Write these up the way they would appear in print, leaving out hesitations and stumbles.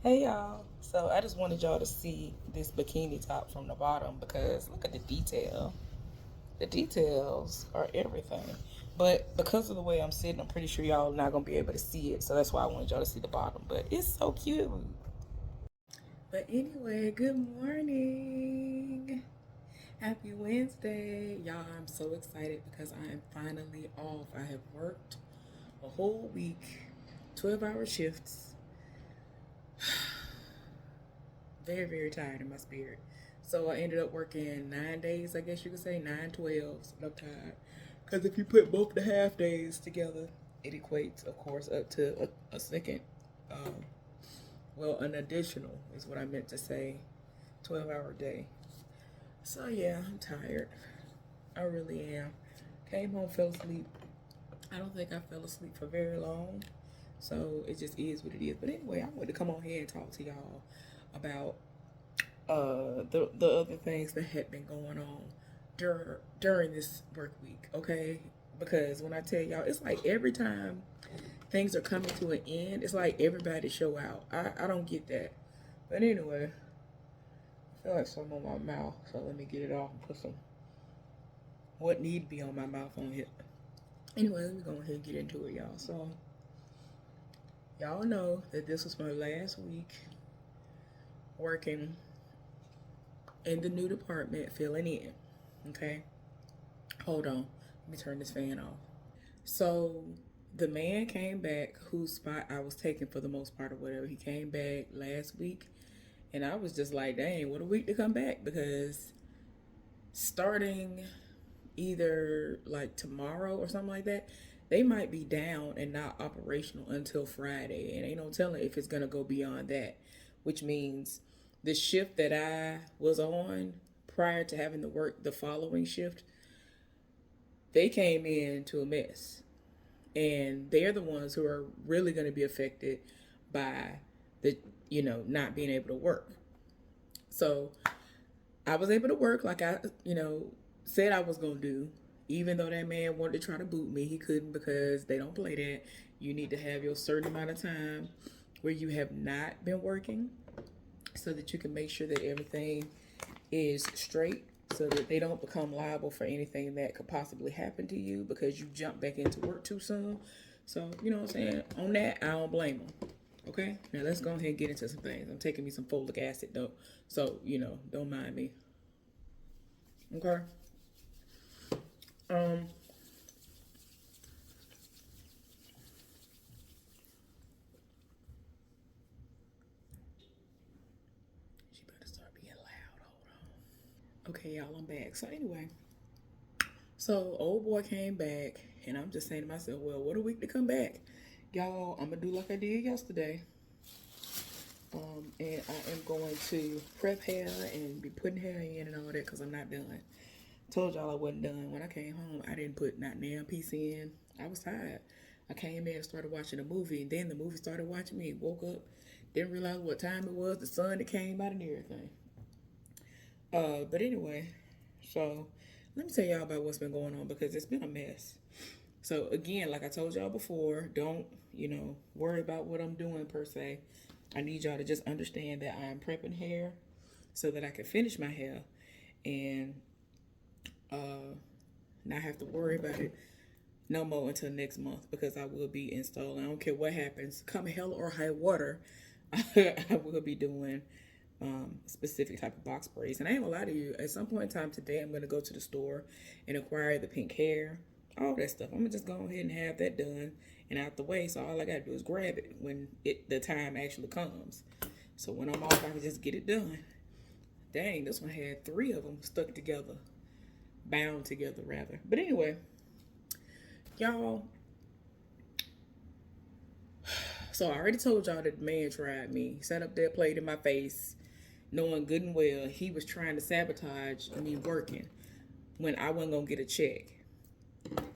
Hey y'all. So I just wanted y'all to see this bikini top from the bottom because look at the detail. The details are everything. But because of the way I'm sitting, I'm pretty sure y'all are not gonna be able to see it. So that's why I wanted y'all to see the bottom. But it's so cute. But anyway, good morning. Happy Wednesday. Y'all, I'm so excited because I am finally off. I have worked a whole week, 12-hour shifts. Very, very tired in my spirit. So I ended up working 9 days, I guess you could say, 9/12s. And I'm tired. Because if you put both the half days together, it equates, of course, up to a second. Um, well, an additional is what I meant to say, 12-hour day. So yeah, I'm tired. I really am. Came home, fell asleep. I don't think I fell asleep for very long. So it just is what it is. But anyway, I wanted to come on here and talk to y'all about the other things that had been going on during this work week, okay? Because when I tell y'all, it's like every time things are coming to an end, it's like everybody show out. I don't get that. But anyway, I feel like something on my mouth, so let me get it off and put some what need to be on my mouth on here. Anyway, let me go ahead and get into it, y'all. So y'all know that this was my last week working in the new department, filling in. Okay, hold on. Let me turn this fan off. So the man came back whose spot I was taking for the most part or whatever. He came back last week, and I was just like, dang, what a week to come back, because starting either like tomorrow or something like that, they might be down and not operational until Friday, and ain't no telling if it's gonna go beyond that, which means the shift that I was on prior to having to work the following shift, they came in to a mess, and they're the ones who are really going to be affected by the not being able to work. So I was able to work like I said I was going to do. Even though that man wanted to try to boot me, he couldn't, because they don't play that. You need to have your certain amount of time where you have not been working, so that you can make sure that everything is straight, so that they don't become liable for anything that could possibly happen to you because you jumped back into work too soon. So, you know what I'm saying? On that, I don't blame them. Okay? Now let's go ahead and get into some things. I'm taking me some folic acid though. So, don't mind me. Okay? Um, she better start being loud. Hold on. Okay, y'all, I'm back. So anyway, so old boy came back, and I'm just saying to myself, well, what a week to come back. Y'all, I'm gonna do like I did yesterday. And I am going to prep hair and be putting hair in and all that, because I'm not done. Told y'all I wasn't done. When I came home, I didn't put not damn piece in. I was tired. I came in and started watching a movie, and then the movie started watching me. Woke up, didn't realize what time it was, the sun that came out and everything. But anyway, so let me tell y'all about what's been going on, because it's been a mess. So again, like I told y'all before, don't, worry about what I'm doing per se. I need y'all to just understand that I'm prepping hair so that I can finish my hair and not have to worry about it no more until next month, because I will be installing. I don't care what happens, come hell or high water, I will be doing specific type of box braids. And I ain't gonna lie to you, at some point in time today, I'm gonna go to the store and acquire the pink hair, all that stuff. I'm gonna just go ahead and have that done and out the way. So all I gotta do is grab it when the time actually comes. So when I'm off, I can just get it done. Dang, this one had three of them stuck together, bound together rather. But anyway, y'all. So I already told y'all that the man tried me. He sat up there, played in my face, knowing good and well he was trying to sabotage me working when I wasn't gonna get a check.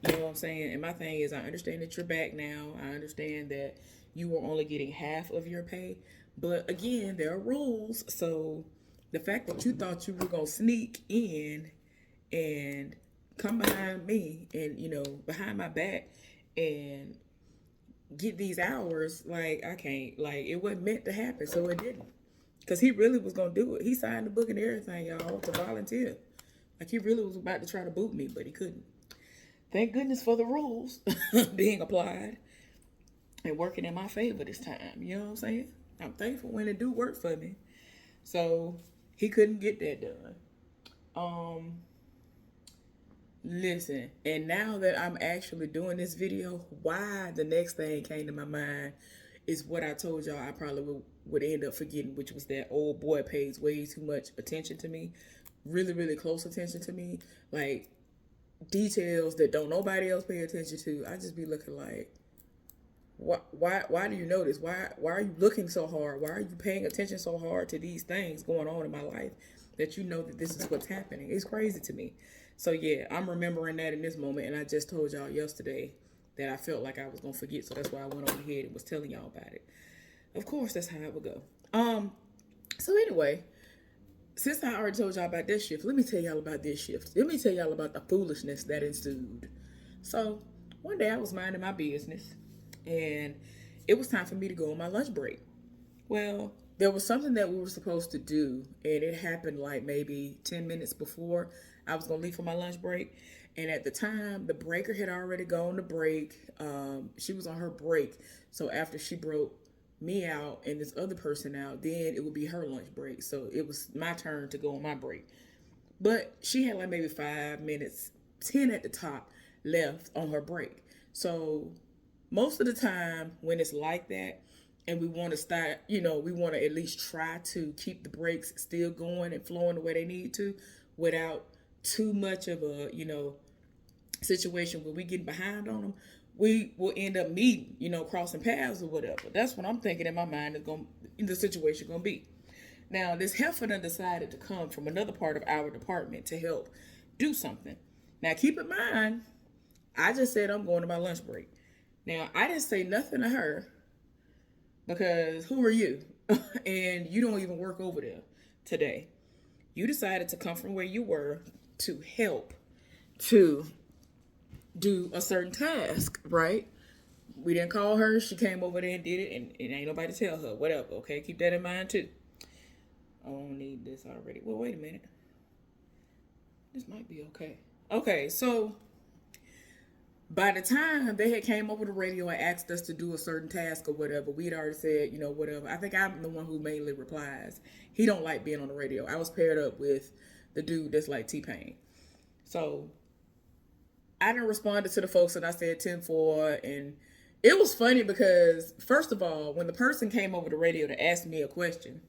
You know what I'm saying? And my thing is, I understand that you're back now. I understand that you were only getting half of your pay. But again, there are rules. So the fact that you thought you were gonna sneak in and come behind me and, behind my back and get these hours, like I can't, like it wasn't meant to happen, so it didn't. Cause he really was gonna do it. He signed the book and everything, y'all, to volunteer. Like he really was about to try to boot me, but he couldn't. Thank goodness for the rules being applied and working in my favor this time. You know what I'm saying? I'm thankful when it do work for me. So he couldn't get that done. Listen, and now that I'm actually doing this video, why the next thing came to my mind is what I told y'all I probably would end up forgetting, which was that old boy pays way too much attention to me. Really, really close attention to me. Like details that don't nobody else pay attention to. I just be looking like, why do you notice? Why are you looking so hard? Why are you paying attention so hard to these things going on in my life that you know that this is what's happening? It's crazy to me. So yeah, I'm remembering that in this moment, and I just told y'all yesterday that I felt like I was gonna forget, so that's why I went on ahead and was telling y'all about it. Of course, that's how it would go. So anyway, since I already told y'all about this shift, let me tell y'all about this shift. Let me tell y'all about the foolishness that ensued. So one day I was minding my business, and it was time for me to go on my lunch break. Well, there was something that we were supposed to do, and it happened like maybe 10 minutes before I was going to leave for my lunch break. And at the time, the breaker had already gone to break. She was on her break. So after she broke me out and this other person out, then it would be her lunch break. So it was my turn to go on my break. But she had like maybe 5 minutes, 10 at the top, left on her break. So most of the time when it's like that, and we want to start, we want to at least try to keep the breaks still going and flowing the way they need to without too much of a, situation where we get behind on them. We will end up meeting, crossing paths or whatever. That's what I'm thinking in my mind is going the situation going to be. Now, this heifer decided to come from another part of our department to help do something. Now, keep in mind, I just said I'm going to my lunch break. Now, I didn't say nothing to her because who are you? And you don't even work over there today. You decided to come from where you were to help to do a certain task, right? We didn't call her. She came over there and did it, and ain't nobody tell her. Whatever, okay? Keep that in mind, too. I don't need this already. Well, wait a minute. This might be okay. Okay, so by the time they had came over the radio and asked us to do a certain task or whatever, we'd already said, whatever. I think I'm the one who mainly replies. He don't like being on the radio. I was paired up with the dude that's like T-Pain. So I didn't respond to the folks and I said 10-4. And it was funny because, first of all, when the person came over the radio to ask me a question,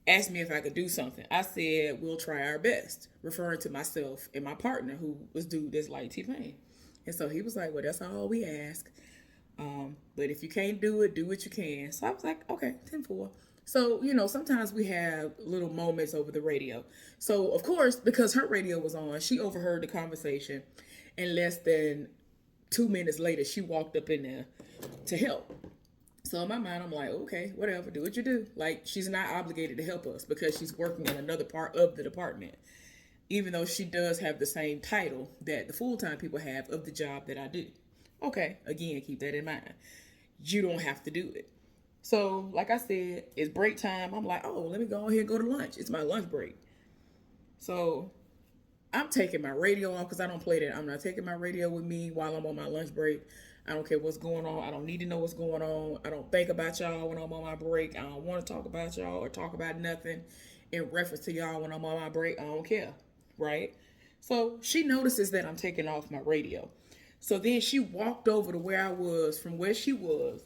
asked me if I could do something, I said, we'll try our best, referring to myself and my partner who was dude that's like T-Pain. And so he was like, well, that's all we ask. But if you can't do it, do what you can. So I was like, okay, 10-4. So, sometimes we have little moments over the radio. So, of course, because her radio was on, she overheard the conversation. And less than 2 minutes later, she walked up in there to help. So in my mind, I'm like, okay, whatever, do what you do. Like, she's not obligated to help us because she's working in another part of the department. Even though she does have the same title that the full-time people have of the job that I do. Okay, again, keep that in mind. You don't have to do it. So, like I said, it's break time. I'm like, oh, let me go ahead and go to lunch. It's my lunch break. So, I'm taking my radio off because I don't play that. I'm not taking my radio with me while I'm on my lunch break. I don't care what's going on. I don't need to know what's going on. I don't think about y'all when I'm on my break. I don't want to talk about y'all or talk about nothing in reference to y'all when I'm on my break. I don't care, right? So she notices that I'm taking off my radio. So then she walked over to where I was from where she was.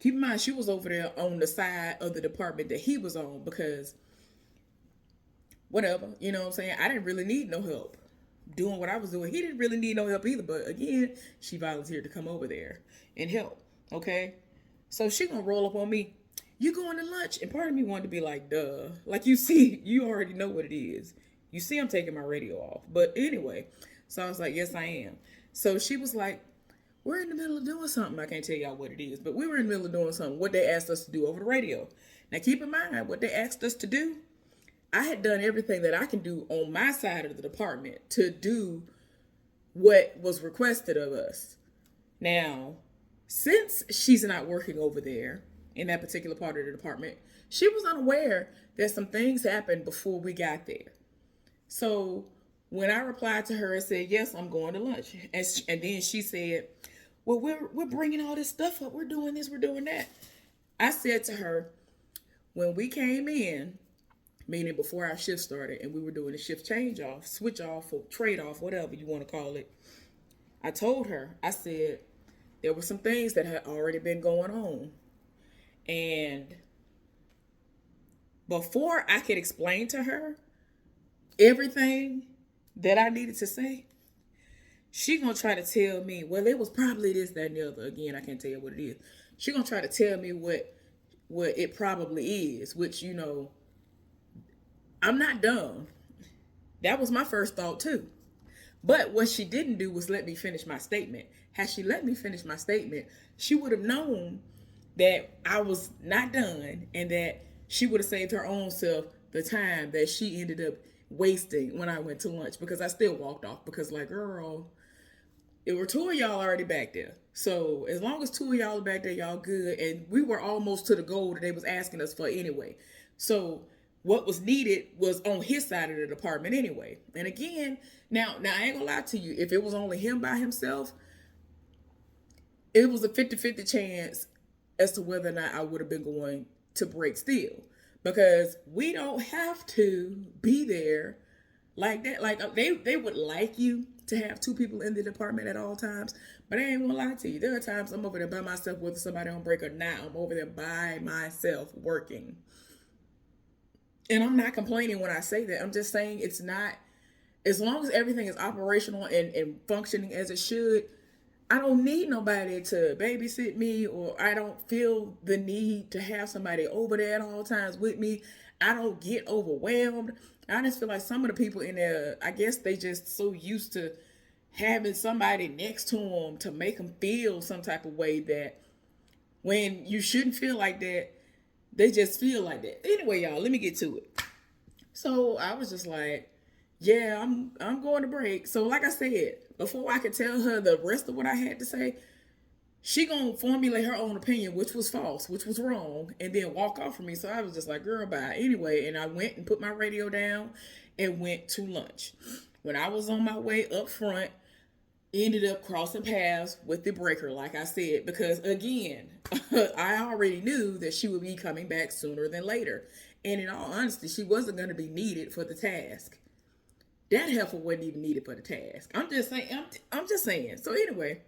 Keep in mind, she was over there on the side of the department that he was on because whatever, you know what I'm saying? I didn't really need no help doing what I was doing. He didn't really need no help either. But again, she volunteered to come over there and help. Okay? So she gonna roll up on me. You going to lunch? And part of me wanted to be like, duh. Like you see, you already know what it is. You see I'm taking my radio off. But anyway, so I was like, yes, I am. So she was like, we're in the middle of doing something. I can't tell y'all what it is, but we were in the middle of doing something. What they asked us to do over the radio. Now keep in mind, what they asked us to do, I had done everything that I can do on my side of the department to do what was requested of us. Now, Since she's not working over there in that particular part of the department, she was unaware that some things happened before we got there. So when I replied to her and said, yes, I'm going to lunch. And then she said, well, we're bringing all this stuff up. We're doing this, we're doing that. I said to her, when we came in, meaning before our shift started and we were doing the shift change off, switch off, or trade off, whatever you want to call it, I told her, I said, there were some things that had already been going on. And before I could explain to her everything that I needed to say, she gonna try to tell me, well, it was probably this, that, and the other. Again, I can't tell you what it is. She gonna try to tell me what it probably is, which, you know, I'm not dumb. That was my first thought too. But what she didn't do was let me finish my statement. Had she let me finish my statement, she would have known that I was not done and that she would have saved her own self the time that she ended up wasting when I went to lunch, because I still walked off because, like, girl, it were two of y'all already back there. So as long as two of y'all are back there, y'all good. And we were almost to the goal that they was asking us for anyway. So what was needed was on his side of the department anyway. And again, now I ain't gonna lie to you. If it was only him by himself, it was a 50-50 chance as to whether or not I would have been going to break still. Because we don't have to be there like that. Like, they would like you to have two people in the department at all times. But I ain't gonna lie to you. There are times I'm over there by myself, whether somebody on break or not. I'm over there by myself working. And I'm not complaining when I say that. I'm just saying it's not, as long as everything is operational and functioning as it should, I don't need nobody to babysit me, or I don't feel the need to have somebody over there at all times with me. I don't get overwhelmed. I just feel like some of the people in there, I guess they just so used to having somebody next to them to make them feel some type of way, that when you shouldn't feel like that, they just feel like that. Anyway, y'all, let me get to it. So I was just like, yeah, I'm going to break. So like I said, before I could tell her the rest of what I had to say, she gonna formulate her own opinion, which was false, which was wrong, and then walk off from me. So I was just like, girl, bye. Anyway, and I went and put my radio down and went to lunch. When I was on my way up front, ended up crossing paths with the breaker, like I said, because again, I already knew that she would be coming back sooner than later. And in all honesty, she wasn't going to be needed for the task. That heifer wasn't even needed for the task. I'm just saying. I'm just saying. So anyway,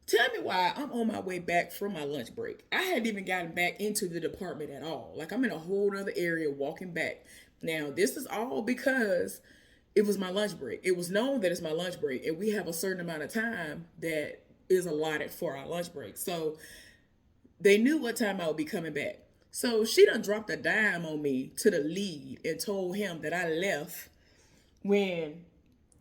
tell me why I'm on my way back from my lunch break. I hadn't even gotten back into the department at all. Like, I'm in a whole other area walking back. Now, this is all because it was my lunch break. It was known that it's my lunch break, and we have a certain amount of time that is allotted for our lunch break. So they knew what time I would be coming back. So she done dropped a dime on me to the lead and told him that I left when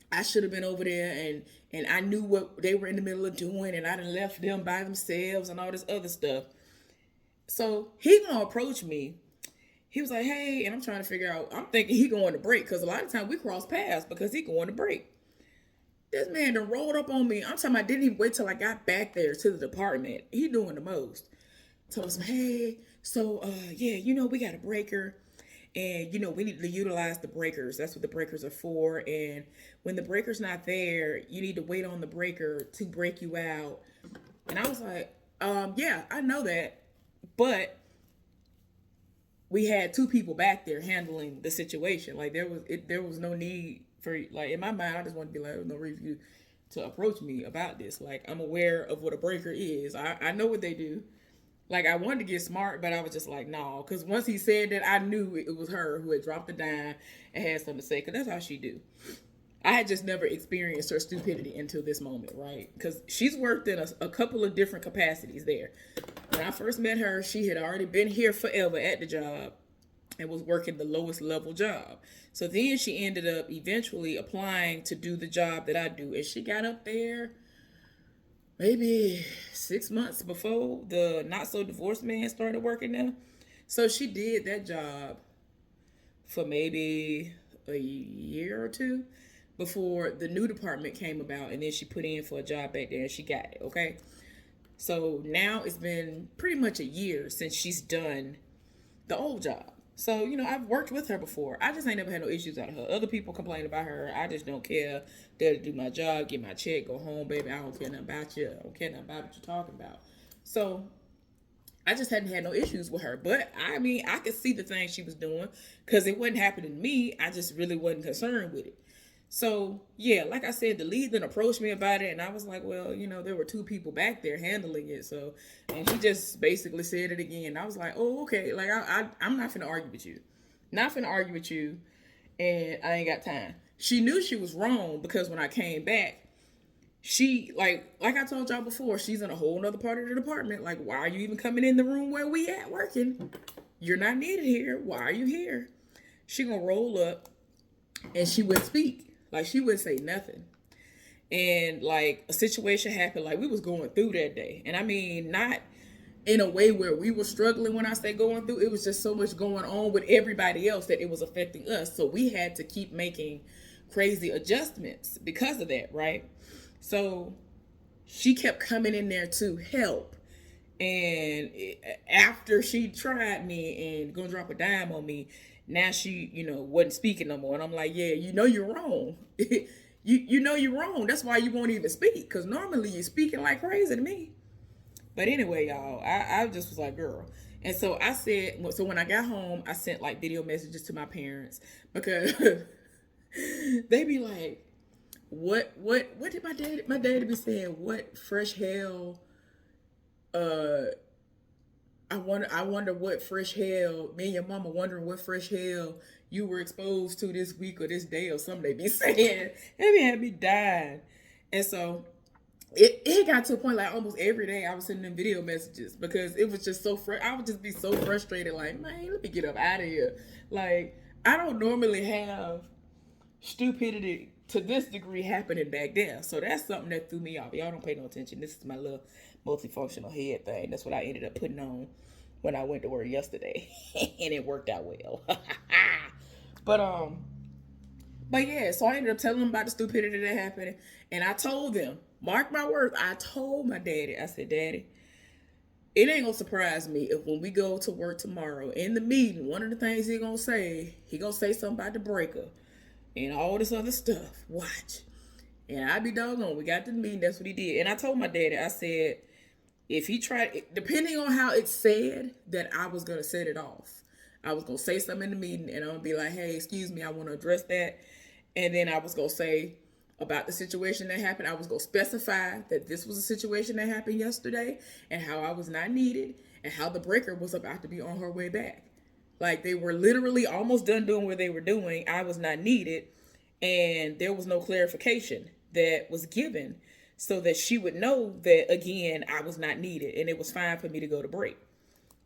I should have been over there, and I knew what they were in the middle of doing, and I done left them by themselves and all this other stuff. So he gonna approach me. He was like, hey, and I'm trying to figure out, I'm thinking he going to break, because a lot of times we cross paths because he going to break. This man done rolled up on me. I'm talking about, didn't even wait till I got back there to the department. He doing the most. Told him, hey, so yeah, you know, we got a breaker, and you know, we need to utilize the breakers. That's what the breakers are for. And when the breaker's not there, you need to wait on the breaker to break you out. And I was like, yeah, I know that, but we had two people back there handling the situation. Like, there was no need for, like, in my mind, I just wanted to be like, there's no reason for you to approach me about this. Like, I'm aware of what a breaker is. I know what they do. Like, I wanted to get smart, but I was just like, no. Because once he said that, I knew it was her who had dropped the dime and had something to say. Because that's how she do. I had just never experienced her stupidity until this moment, right? Because she's worked in a couple of different capacities there. When I first met her, she had already been here forever at the job and was working the lowest level job. So then she ended up eventually applying to do the job that I do. And she got up there maybe 6 months before the not-so-divorced man started working there. So she did that job for maybe a year or two before the new department came about, and then she put in for a job back there and she got it, okay? So now it's been pretty much a year since she's done the old job. So, I've worked with her before. I just ain't never had no issues out of her. Other people complain about her. I just don't care. There to do my job, get my check, go home, baby. I don't care nothing about you. I don't care nothing about what you're talking about. So I just hadn't had no issues with her. But I mean, I could see the things she was doing because it wasn't happening to me. I just really wasn't concerned with it. So yeah, like I said, the lead then approached me about it, and I was like, well, there were two people back there handling it. So, and he just basically said it again. I was like, oh, okay. Like I'm not finna argue with you, not finna argue with you, and I ain't got time. She knew she was wrong because when I came back, she like I told y'all before, she's in a whole nother part of the department. Like, why are you even coming in the room where we at working? You're not needed here. Why are you here? She gonna roll up and she would speak. Like, she wouldn't say nothing. And like a situation happened, like we was going through that day. And I mean, not in a way where we were struggling. When I say going through, it was just so much going on with everybody else that it was affecting us. So we had to keep making crazy adjustments because of that, right? So she kept coming in there to help. And after she tried me and gonna drop a dime on me, now she, wasn't speaking no more. And I'm like, yeah, you're wrong. you know you're wrong. That's why you won't even speak. Because normally you're speaking like crazy to me. But anyway, y'all, I just was like, girl. And so I said, so when I got home, I sent like video messages to my parents because they be like, what did my daddy be saying? What fresh hell, I wonder what fresh hell, me and your mama wondering what fresh hell you were exposed to this week or this day or something they be saying. It had me dying. And so it got to a point like almost every day I was sending them video messages because it was just so I would just be so frustrated, like, man, let me get up out of here. Like, I don't normally have stupidity to this degree happening back there. So that's something that threw me off. Y'all don't pay no attention. This is my little multifunctional head thing. That's what I ended up putting on when I went to work yesterday. And it worked out well. But yeah, so I ended up telling them about the stupidity that happened. And I told them, mark my words, I told my daddy, I said, Daddy, it ain't gonna surprise me if when we go to work tomorrow in the meeting, one of the things he gonna say something about the breaker and all this other stuff. Watch. And I be doggone, we got to the meeting, that's what he did. And I told my daddy, I said, if he tried, depending on how it's said, that I was going to set it off. I was going to say something in the meeting, and I'm going to be like, hey, excuse me, I want to address that. And then I was going to say about the situation that happened. I was going to specify that this was a situation that happened yesterday and how I was not needed and how the breaker was about to be on her way back. Like, they were literally almost done doing what they were doing. I was not needed, and there was no clarification that was given so that she would know that, again, I was not needed and it was fine for me to go to break.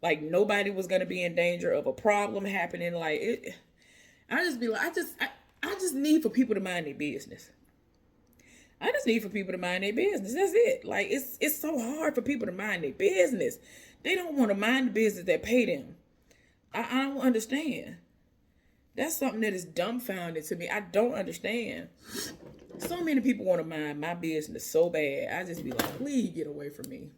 Like, nobody was going to be in danger of a problem happening. Like, I just be like, I just need for people to mind their business. I just need for people to mind their business. That's it. Like, it's so hard for people to mind their business. They don't want to mind the business that pay them. I don't understand. That's something that is dumbfounded to me. I don't understand. So many people want to mind my business so bad. I just be like, please get away from me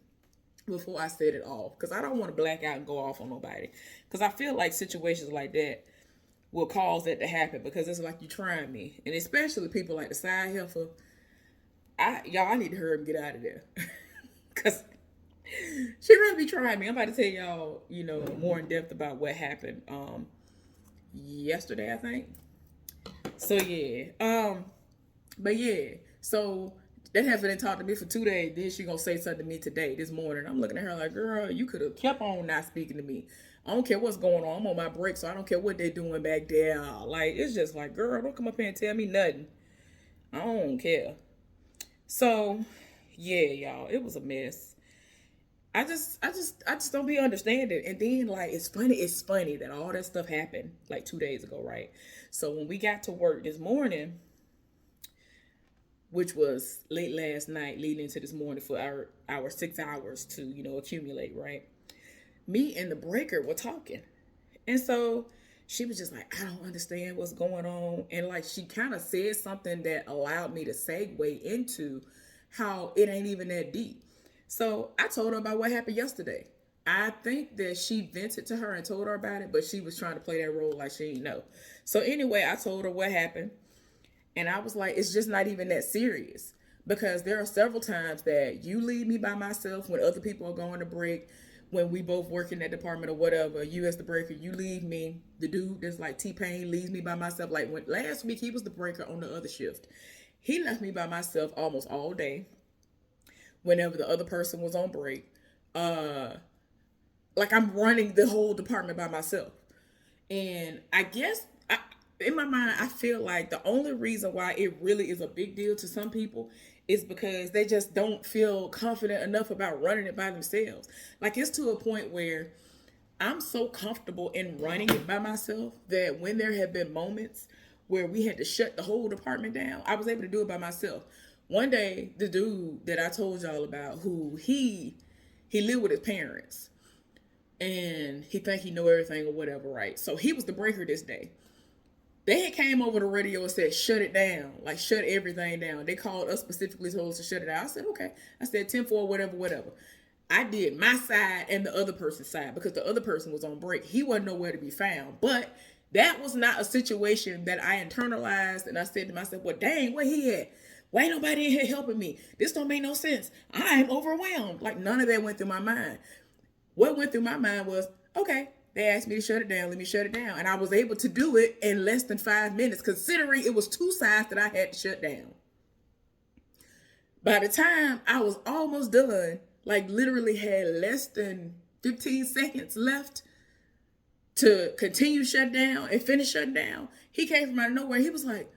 before I set it off. Because I don't want to black out and go off on nobody. Because I feel like situations like that will cause that to happen. Because it's like you trying me. And especially people like the side heifer. I need to hurry and get out of there. Because she really be trying me. I'm about to tell y'all, more in depth about what happened yesterday, I think. So yeah. But yeah. So that heifer didn't talk to me for 2 days. Then she gonna say something to me today, this morning. I'm looking at her like, girl, you could have kept on not speaking to me. I don't care what's going on. I'm on my break, so I don't care what they're doing back there. Like, it's just like, girl, don't come up here and tell me nothing. I don't care. So yeah, y'all, it was a mess. I just don't be understanding. And then, like, it's funny that all that stuff happened like 2 days ago, right? So when we got to work this morning, which was late last night leading into this morning for our 6 hours to, accumulate, right? Me and the breaker were talking. And so she was just like, I don't understand what's going on. And like, she kind of said something that allowed me to segue into how it ain't even that deep. So I told her about what happened yesterday. I think that she vented to her and told her about it, but she was trying to play that role like she didn't know. So anyway, I told her what happened. And I was like, it's just not even that serious. Because there are several times that you leave me by myself when other people are going to break, when we both work in that department or whatever. You as the breaker, you leave me. The dude that's like T-Pain leaves me by myself. Like when last week he was the breaker on the other shift. He left me by myself almost all day whenever the other person was on break. Uh like I'm running the whole department by myself. And I guess in my mind, I feel like the only reason why it really is a big deal to some people is because they just don't feel confident enough about running it by themselves. Like it's to a point where I'm so comfortable in running it by myself that when there have been moments where we had to shut the whole department down, I was able to do it by myself. One day, the dude that I told y'all about, who he lived with his parents, and he think he know everything or whatever, right? So he was the breaker this day. They had came over the radio and said, shut it down. Like, shut everything down. They called us specifically, told us to shut it down. I said, okay. I said, 10-4, whatever, whatever. I did my side and the other person's side because the other person was on break. He wasn't nowhere to be found. But that was not a situation that I internalized. And I said to myself, well, dang, where he at? Why ain't nobody in here helping me? This don't make no sense. I'm overwhelmed. Like, none of that went through my mind. What went through my mind was, okay, they asked me to shut it down. Let me shut it down. And I was able to do it in less than 5 minutes, considering it was two sides that I had to shut down. By the time I was almost done, like literally had less than 15 seconds left to continue shut down and finish shutting down, he came from out of nowhere. He was like,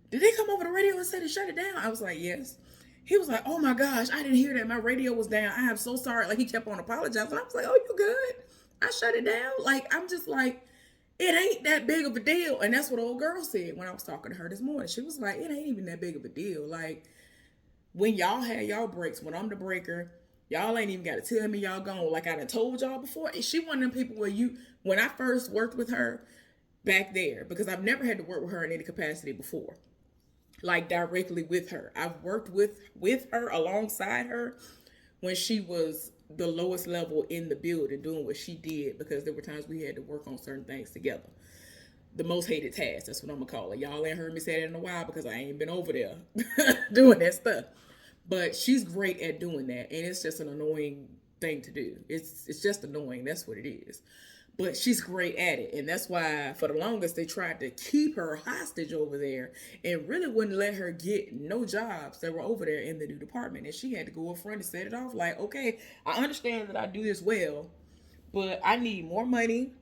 did they come over the radio and say to shut it down? I was like, yes. He was like, oh my gosh, I didn't hear that. My radio was down. I am so sorry. Like he kept on apologizing. I was like, oh, you good? I shut it down. Like, I'm just like, it ain't that big of a deal. And that's what old girl said when I was talking to her this morning. She was like, it ain't even that big of a deal. Like, when y'all had y'all breaks, when I'm the breaker, y'all ain't even got to tell me y'all gone. Like I done told y'all before. And she one of them people where when I first worked with her back there, because I've never had to work with her in any capacity before, like directly with her. I've worked with her, alongside her, when she was the lowest level in the building doing what she did, because there were times we had to work on certain things together. The most hated task, that's what I'm gonna call it. Y'all ain't heard me say that in a while because I ain't been over there doing that stuff. But she's great at doing that, and it's just an annoying thing to do. It's just annoying. That's what it is. But she's great at it, and that's why for the longest they tried to keep her hostage over there and really wouldn't let her get no jobs that were over there in the new department. And she had to go up front and set it off like, okay, I understand that I do this well, but I need more money.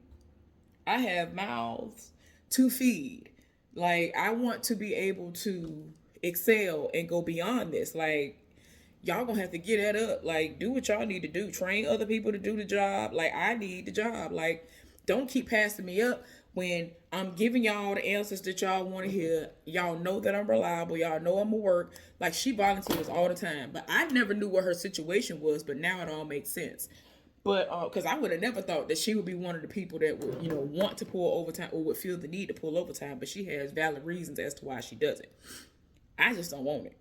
I have mouths to feed. Like, I want to be able to excel and go beyond this. Like, y'all gonna have to get that up. Like, do what y'all need to do. Train other people to do the job. Like, I need the job. Like, don't keep passing me up when I'm giving y'all the answers that y'all want to hear. Y'all know that I'm reliable. Y'all know I'm gonna work. Like, she volunteers all the time. But I never knew what her situation was, but now it all makes sense. But because I would have never thought that she would be one of the people that would, want to pull overtime or would feel the need to pull overtime. But she has valid reasons as to why she does it. I just don't want it.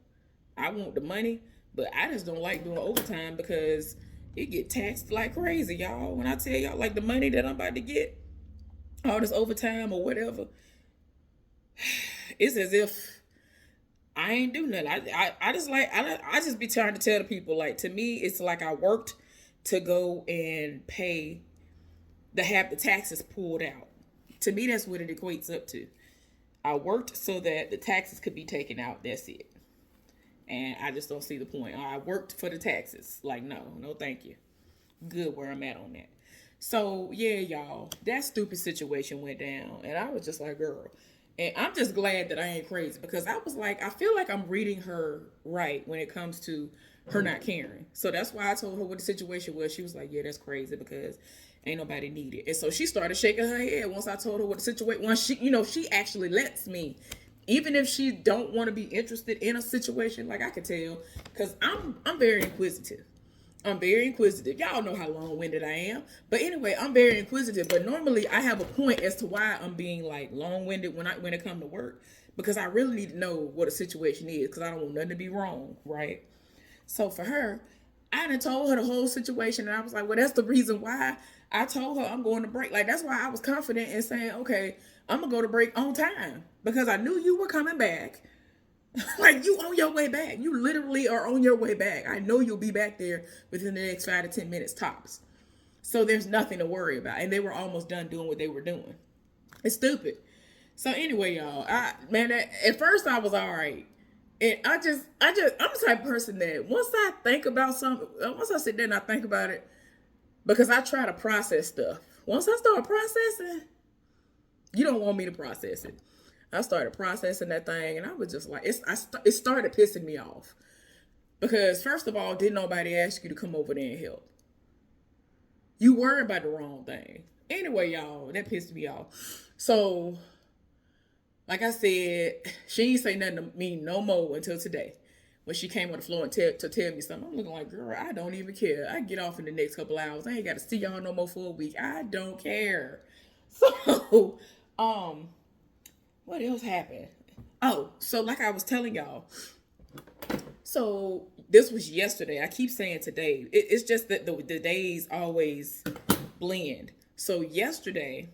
I want the money, but I just don't like doing overtime because it get taxed like crazy, y'all. When I tell y'all, like, the money that I'm about to get, all this overtime or whatever, it's as if I ain't do nothing. I just like, I just be trying to tell the people, like, to me, it's like I worked to go and pay have the taxes pulled out. To me, that's what it equates up to. I worked so that the taxes could be taken out. That's it. And I just don't see the point. I worked for the taxes. Like, no, thank you. Good where I'm at on that. So, yeah, y'all, that stupid situation went down. And I was just like, girl. And I'm just glad that I ain't crazy, because I was like, I feel like I'm reading her right when it comes to her not caring. So that's why I told her what the situation was. She was like, yeah, that's crazy because ain't nobody need it. And so she started shaking her head once I told her what the situation was. She actually lets me, even if she don't want to be interested in a situation, like I could tell, because I'm very inquisitive. I'm very inquisitive. Y'all know how long-winded I am. But anyway, I'm very inquisitive. But normally I have a point as to why I'm being like long-winded when it comes to work. Because I really need to know what a situation is. Because I don't want nothing to be wrong, right? So for her, I done told her the whole situation, and I was like, well, that's the reason why I told her I'm going to break. Like, that's why I was confident in saying, okay, I'm gonna go to break on time because I knew you were coming back. Like, you on your way back. You literally are on your way back. I know you'll be back there within the next 5 to 10 minutes tops. So there's nothing to worry about. And they were almost done doing what they were doing. It's stupid. So anyway, y'all, at first I was all right. And I'm the type of person that once I think about something, once I sit there and I think about it, because I try to process stuff. Once I start processing, you don't want me to process it. I started processing that thing, and I was just like, it started pissing me off. Because first of all, didn't nobody ask you to come over there and help? You worried about the wrong thing. Anyway, y'all, that pissed me off. So, like I said, she ain't say nothing to me no more until today. When she came on the floor and to tell me something, I'm looking like, girl, I don't even care. I get off in the next couple hours. I ain't got to see y'all no more for a week. I don't care. So, what else happened? Oh, so like I was telling y'all, so this was yesterday. I keep saying today. It's just that the days always blend. So yesterday,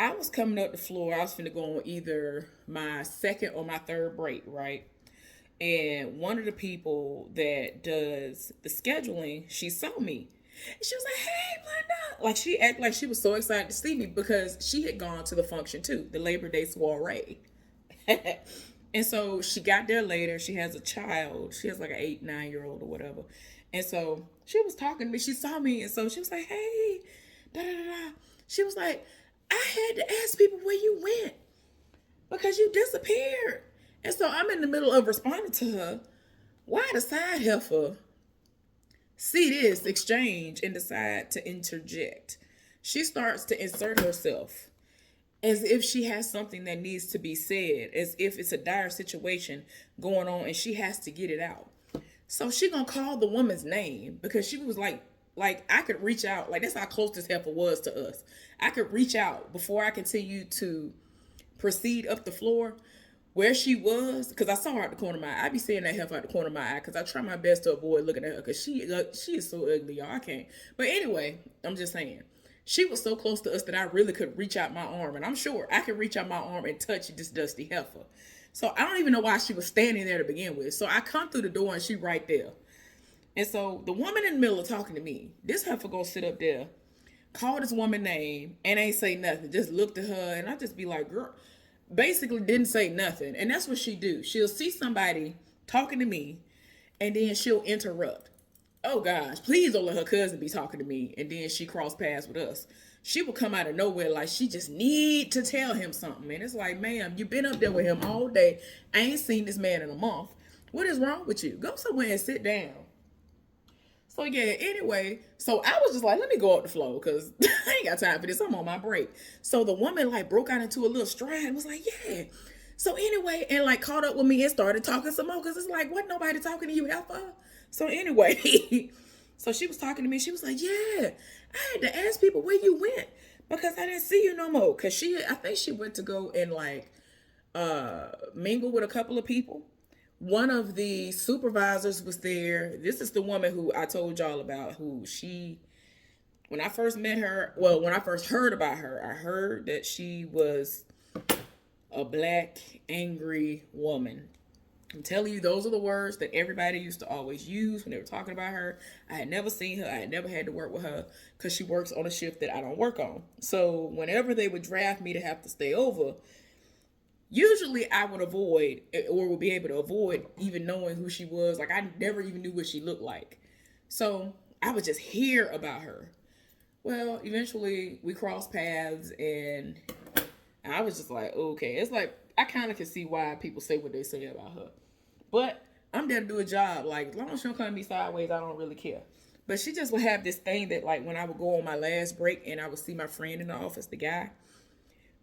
I was coming up the floor. I was finna go on either my second or my third break, right? And one of the people that does the scheduling, she saw me. And she was like, hey, Linda. Like, she acted like she was so excited to see me because she had gone to the function too, the Labor Day soiree. And so she got there later. She has a child. She has like an 8, 9-year-old or whatever. And so she was talking to me. She saw me. And so she was like, hey, da da da. She was like, I had to ask people where you went because you disappeared. And so I'm in the middle of responding to her. Why the side heifer see this exchange and decide to interject? She starts to insert herself as if she has something that needs to be said, as if it's a dire situation going on and she has to get it out. So she gonna call the woman's name because she was like I could reach out. Like, that's how close this heifer was to us. I could reach out before I continue to proceed up the floor where she was, because I saw her out the corner of my eye. I be seeing that heifer out the corner of my eye because I try my best to avoid looking at her because she is so ugly, y'all. I can't. But anyway, I'm just saying. She was so close to us that I really could reach out my arm. And I'm sure I could reach out my arm and touch this dusty heifer. So I don't even know why she was standing there to begin with. So I come through the door and she right there. And so the woman in the middle of talking to me, this heifer gonna sit up there, call this woman name, and ain't say nothing. Just looked at her, and I just be like, girl, basically didn't say nothing. And that's what she do. She'll see somebody talking to me, and then she'll interrupt. Oh gosh, please don't let her cousin be talking to me. And then she cross paths with us. She will come out of nowhere like she just need to tell him something. And it's like, ma'am, you've been up there with him all day. I ain't seen this man in a month. What is wrong with you? Go somewhere and sit down. So yeah, anyway, so I was just like, let me go up the floor because I ain't got time for this. I'm on my break. So the woman like broke out into a little stride and was like, yeah. So anyway, and like caught up with me and started talking some more because it's like, what, nobody talking to you, heifer? So anyway, so she was talking to me. She was like, yeah, I had to ask people where you went because I didn't see you no more. Because I think she went to go and like mingle with a couple of people. One of the supervisors was there. This is the woman who I told y'all about, when I first met her, well, when I first heard about her, I heard that she was a black, angry woman. I'm telling you, those are the words that everybody used to always use when they were talking about her. I had never seen her. I had never had to work with her because she works on a shift that I don't work on. So whenever they would draft me to have to stay over, usually I would avoid or would be able to avoid even knowing who she was. Like, I never even knew what she looked like. So I would just hear about her. Well, eventually we crossed paths and I was just like, okay. It's like, I kind of can see why people say what they say about her. But I'm there to do a job. Like, as long as she don't come to me sideways, I don't really care. But she just would have this thing that, like, when I would go on my last break and I would see my friend in the office, the guy,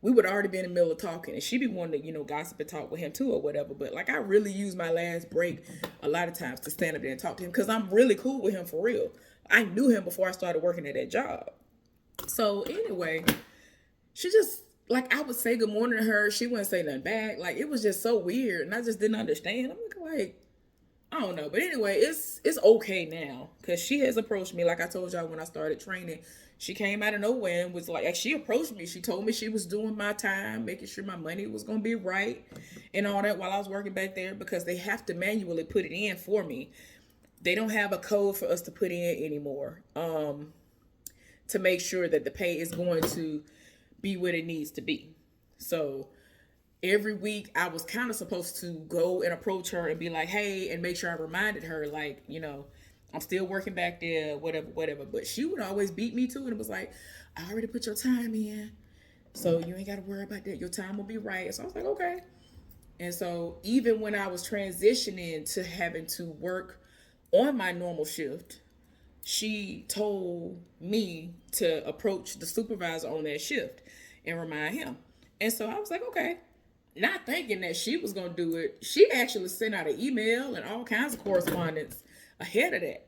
we would already be in the middle of talking. And she'd be wanting to, gossip and talk with him too or whatever. But, like, I really use my last break a lot of times to stand up there and talk to him because I'm really cool with him for real. I knew him before I started working at that job. So, anyway, she just, like, I would say good morning to her. She wouldn't say nothing back. Like, it was just so weird. And I just didn't understand. I'm like, I don't know, but anyway, it's okay now because she has approached me. Like I told y'all when I started training, she came out of nowhere and was like she approached me. She told me she was doing my time, making sure my money was gonna be right, and all that while I was working back there because they have to manually put it in for me. They don't have a code for us to put in anymore. To make sure that the pay is going to be what it needs to be. So every week I was kind of supposed to go and approach her and be like, hey, and make sure I reminded her, like, I'm still working back there, whatever, whatever. But she would always beat me too. And it was like, I already put your time in. So you ain't got to worry about that. Your time will be right. So I was like, okay. And so even when I was transitioning to having to work on my normal shift, she told me to approach the supervisor on that shift and remind him. And so I was like, okay. Not thinking that she was going to do it. She actually sent out an email and all kinds of correspondence ahead of that.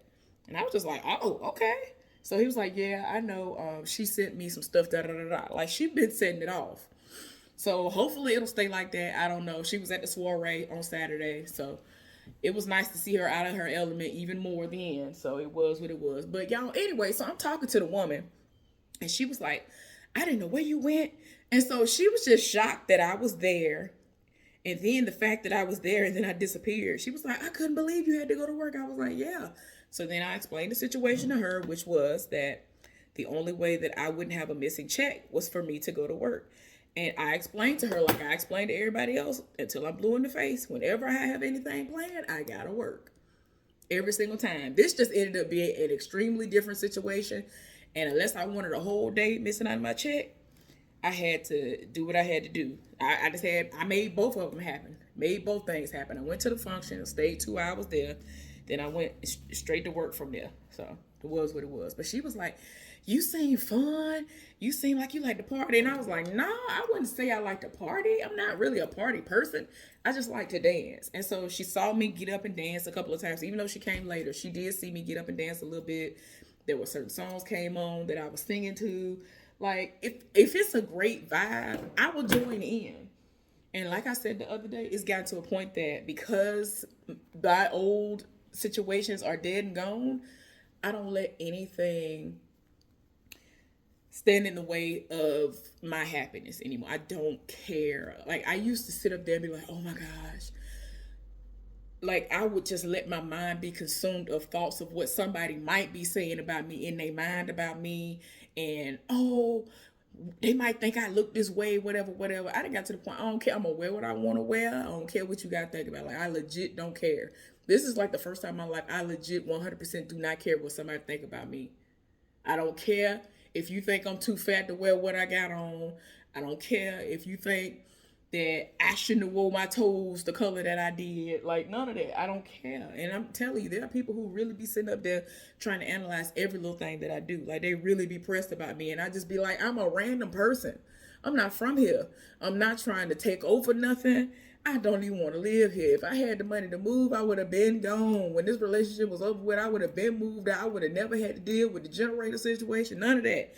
And I was just like, oh, okay. So he was like, yeah, I know. She sent me some stuff, da da da da. Like, she's been setting it off. So hopefully it'll stay like that. I don't know. She was at the soiree on Saturday. So it was nice to see her out of her element even more then. So it was what it was. But y'all, anyway, so I'm talking to the woman. And she was like, I didn't know where you went. And so she was just shocked that I was there. And then the fact that I was there and then I disappeared. She was like, I couldn't believe you had to go to work. I was like, yeah. So then I explained the situation to her, which was that the only way that I wouldn't have a missing check was for me to go to work. And I explained to her, like I explained to everybody else, until I'm blue in the face, whenever I have anything planned, I gotta work. Every single time. This just ended up being an extremely different situation. And unless I wanted a whole day missing out of my check, I had to do what I had to do. I made both of them happen. Made both things happen. I went to the function, stayed 2 hours there. Then I went straight to work from there. So it was what it was. But she was like, you seem fun. You seem like you like to party. And I was like, nah, I wouldn't say I like to party. I'm not really a party person. I just like to dance. And so she saw me get up and dance a couple of times. Even though she came later, she did see me get up and dance a little bit. There were certain songs came on that I was singing to. Like, if it's a great vibe, I will join in. And like I said the other day, it's gotten to a point that because my old situations are dead and gone, I don't let anything stand in the way of my happiness anymore. I don't care. Like, I used to sit up there and be like, oh my gosh. Like, I would just let my mind be consumed of thoughts of what somebody might be saying about me in their mind about me. And, oh, they might think I look this way, whatever, whatever. I done got to the point, I don't care. I'm going to wear what I want to wear. I don't care what you got to think about. Like, I legit don't care. This is like the first time in my life I legit 100% do not care what somebody think about me. I don't care if you think I'm too fat to wear what I got on. I don't care if you think that I shouldn't have wore my toes the color that I did. Like, none of that. I don't care. And I'm telling you, there are people who really be sitting up there trying to analyze every little thing that I do. Like, they really be pressed about me. And I just be like, I'm a random person. I'm not from here. I'm not trying to take over nothing. I don't even want to live here. If I had the money to move, I would have been gone. When this relationship was over with, I would have been moved out. I would have never had to deal with the generator situation. None of that.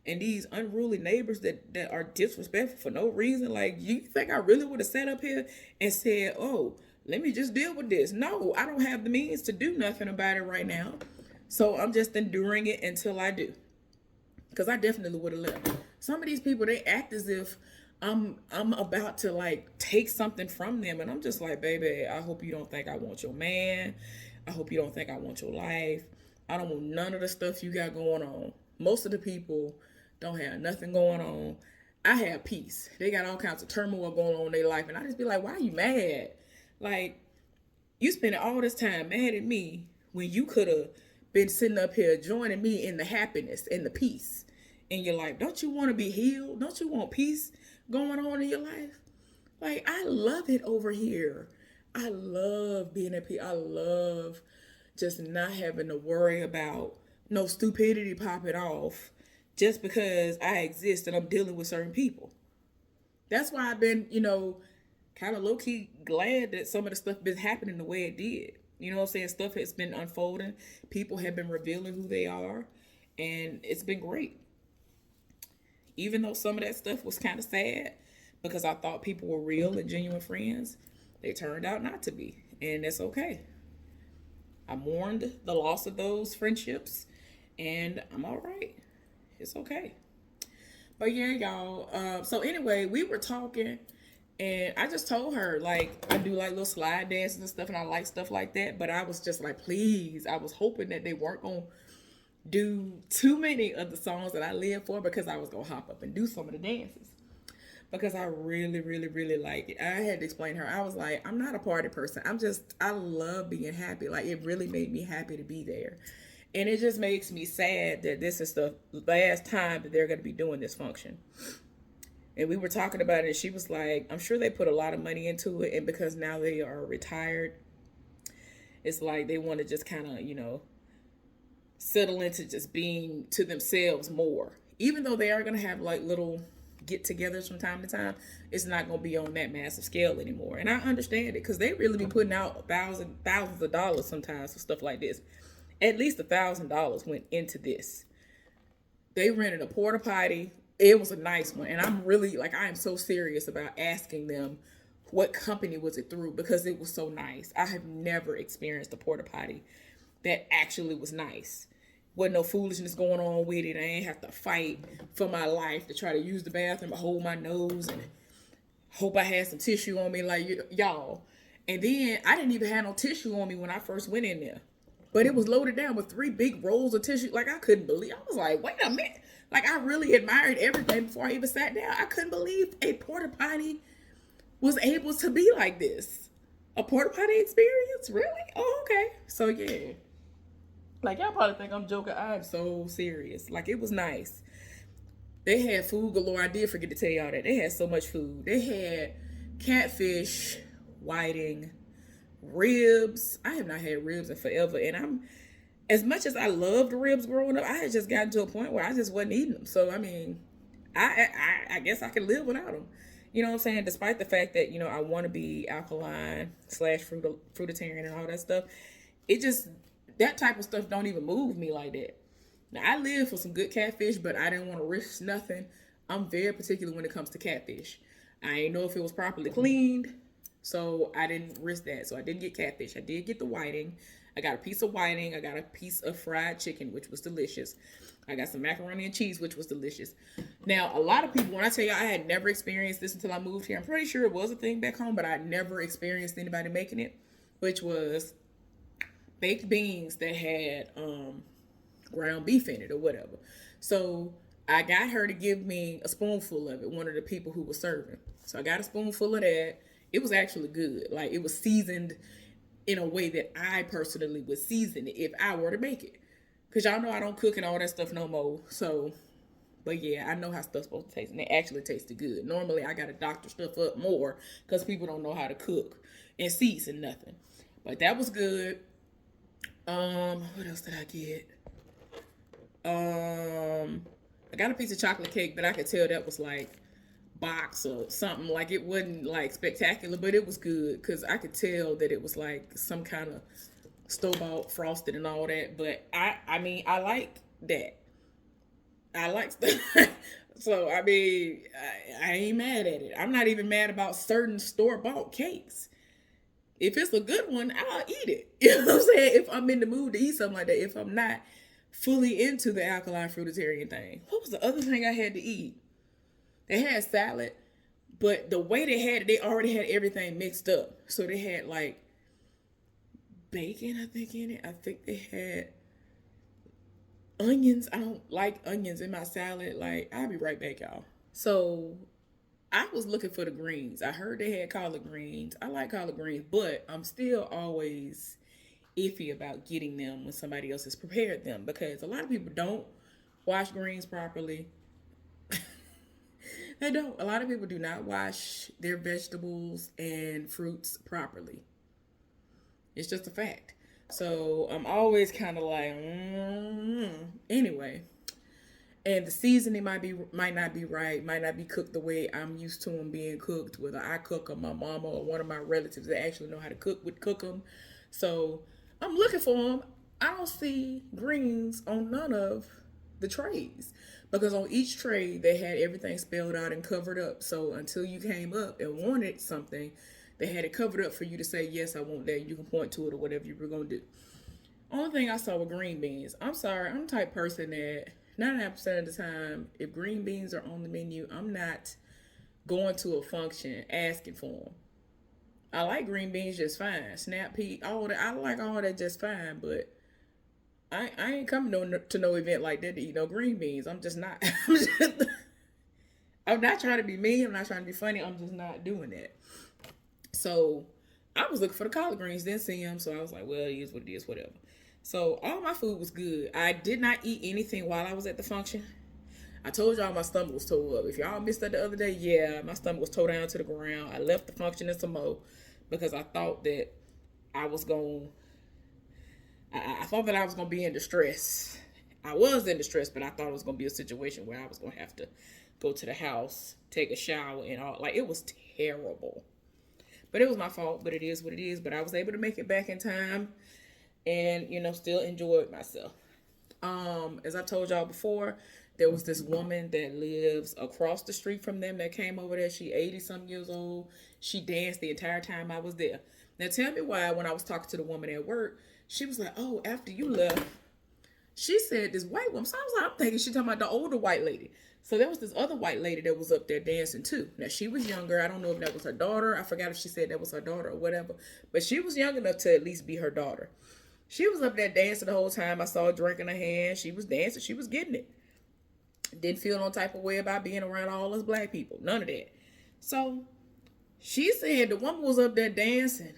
And these unruly neighbors that are disrespectful for no reason. Like, you think I really would have sat up here and said, oh, let me just deal with this? No, I don't have the means to do nothing about it right now. So I'm just enduring it until I do. Because I definitely would have left. Some of these people, they act as if I'm about to like take something from them. And I'm just like, baby, I hope you don't think I want your man. I hope you don't think I want your life. I don't want none of the stuff you got going on. Most of the people don't have nothing going on. I have peace. They got all kinds of turmoil going on in their life. And I just be like, why are you mad? Like, you spending all this time mad at me when you could have been sitting up here joining me in the happiness and the peace in your life. Don't you want to be healed? Don't you want peace going on in your life? Like, I love it over here. I love being at peace. I love just not having to worry about no stupidity popping off just because I exist and I'm dealing with certain people. That's why I've been, kind of low-key glad that some of the stuff been happening the way it did. You know what I'm saying? Stuff has been unfolding. People have been revealing who they are. And it's been great. Even though some of that stuff was kind of sad because I thought people were real and genuine friends, they turned out not to be. And that's okay. I mourned the loss of those friendships, and I'm all right. It's okay. But yeah, y'all. So anyway, we were talking, and I just told her like I do like little slide dances and stuff, and I like stuff like that. But I was just like, please, I was hoping that they weren't gonna do too many of the songs that I live for because I was gonna hop up and do some of the dances because I really, really, really like it. I had to explain to her. I was like, I'm not a party person. I love being happy. Like, it really made me happy to be there. And it just makes me sad that this is the last time that they're going to be doing this function. And we were talking about it, and she was like, I'm sure they put a lot of money into it. And because now they are retired, it's like they want to just kind of, settle into just being to themselves more. Even though they are going to have like little get-togethers from time to time, it's not going to be on that massive scale anymore. And I understand it because they really be putting out thousands of dollars sometimes for stuff like this. At least $1,000 went into this. They rented a porta potty. It was a nice one, and I'm really like I am so serious about asking them what company was it through because it was so nice. I have never experienced a porta potty that actually was nice. Wasn't no foolishness going on with it. I ain't have to fight for my life to try to use the bathroom, hold my nose, and hope I had some tissue on me like y'all. And then I didn't even have no tissue on me when I first went in there. But it was loaded down with 3 big rolls of tissue. Like, I couldn't believe. I was like, wait a minute. Like, I really admired everything before I even sat down. I couldn't believe a porta potty was able to be like this. A porta potty experience? Really? Oh, okay. So, yeah. Like, y'all probably think I'm joking. I'm so serious. Like, it was nice. They had food galore. I did forget to tell y'all that. They had so much food. They had catfish, whiting, ribs. I have not had ribs in forever. And as much as I loved ribs growing up, I had just gotten to a point where I just wasn't eating them. So, I mean, I guess I could live without them. You know what I'm saying? Despite the fact that, I want to be alkaline / fruitarian and all that stuff. It just, that type of stuff don't even move me like that. Now, I live for some good catfish, but I didn't want to risk nothing. I'm very particular when it comes to catfish. I didn't know if it was properly cleaned, so I didn't risk that. So I didn't get catfish. I did get the whiting. I got a piece of whiting. I got a piece of fried chicken, which was delicious. I got some macaroni and cheese, which was delicious. Now, a lot of people, when I tell you I had never experienced this until I moved here, I'm pretty sure it was a thing back home, but I never experienced anybody making it, which was baked beans that had ground beef in it or whatever. So I got her to give me a spoonful of it, one of the people who was serving. So I got a spoonful of that. It was actually good. Like, it was seasoned in a way that I personally would season it if I were to make it. Because y'all know I don't cook and all that stuff no more. So, but yeah, I know how stuff's supposed to taste. And it actually tasted good. Normally, I got to doctor stuff up more because people don't know how to cook and season nothing. But that was good. What else did I get? I got a piece of chocolate cake, but I could tell that was like box or something. Like, it wasn't like spectacular, but it was good because I could tell that it was like some kind of store-bought frosted and all that. But I mean, I like that. I like stuff. So, I mean, I ain't mad at it. I'm not even mad about certain store-bought cakes. If it's a good one, I'll eat it. You know what I'm saying? If I'm in the mood to eat something like that. If I'm not fully into the alkaline fruitarian thing. What was the other thing I had to eat? They had salad, but the way they had it, they already had everything mixed up. So they had like bacon, I think, in it. I think they had onions. I don't like onions in my salad. Like, I'll be right back, y'all. So I was looking for the greens. I heard they had collard greens. I like collard greens, but I'm still always iffy about getting them when somebody else has prepared them because a lot of people don't wash greens properly. They don't. A lot of people do not wash their vegetables and fruits properly. It's just a fact. So I'm always kind of like, anyway. And the seasoning might not be right, might not be cooked the way I'm used to them being cooked, whether I cook or my mama or one of my relatives that actually know how to cook would cook them. So I'm looking for them. I don't see greens on none of the trays because on each tray they had everything spelled out and covered up. So until you came up and wanted something, they had it covered up for you to say, yes, I want that. You can point to it or whatever you were going to do. Only thing I saw were green beans. I'm sorry, I'm the type of person that 99% of the time, if green beans are on the menu, I'm not going to a function asking for them. I like green beans just fine. Snap pea, all that. I like all that just fine, but I ain't coming to no event like that to eat no green beans. I'm just not. I'm not trying to be mean. I'm not trying to be funny. I'm just not doing that. So I was looking for the collard greens, didn't see them. So I was like, well, it is what it is, whatever. So all my food was good. I did not eat anything while I was at the function. I told y'all my stomach was tore up. If y'all missed that the other day, yeah, my stomach was tore down to the ground. I left the function in some more because I thought that I was going. I thought that I was gonna be in distress. I was in distress, but I thought it was gonna be a situation where I was gonna have to go to the house, take a shower, and all. Like it was terrible. But it was my fault. But it is what it is. But I was able to make it back in time, and still enjoyed myself. As I told y'all before, there was this woman that lives across the street from them that came over there. She 80 some years old. She danced the entire time I was there. Now tell me why when I was talking to the woman at work, she was like, "Oh, after you left," she said this white woman. So I was like, I'm thinking she talking about the older white lady. So there was this other white lady that was up there dancing too. Now she was younger. I don't know if that was her daughter. I forgot if she said that was her daughter or whatever. But she was young enough to at least be her daughter. She was up there dancing the whole time. I saw a drink in her hand. She was dancing. She was getting it. Didn't feel no type of way about being around all us black people. None of that. So she said the woman was up there dancing.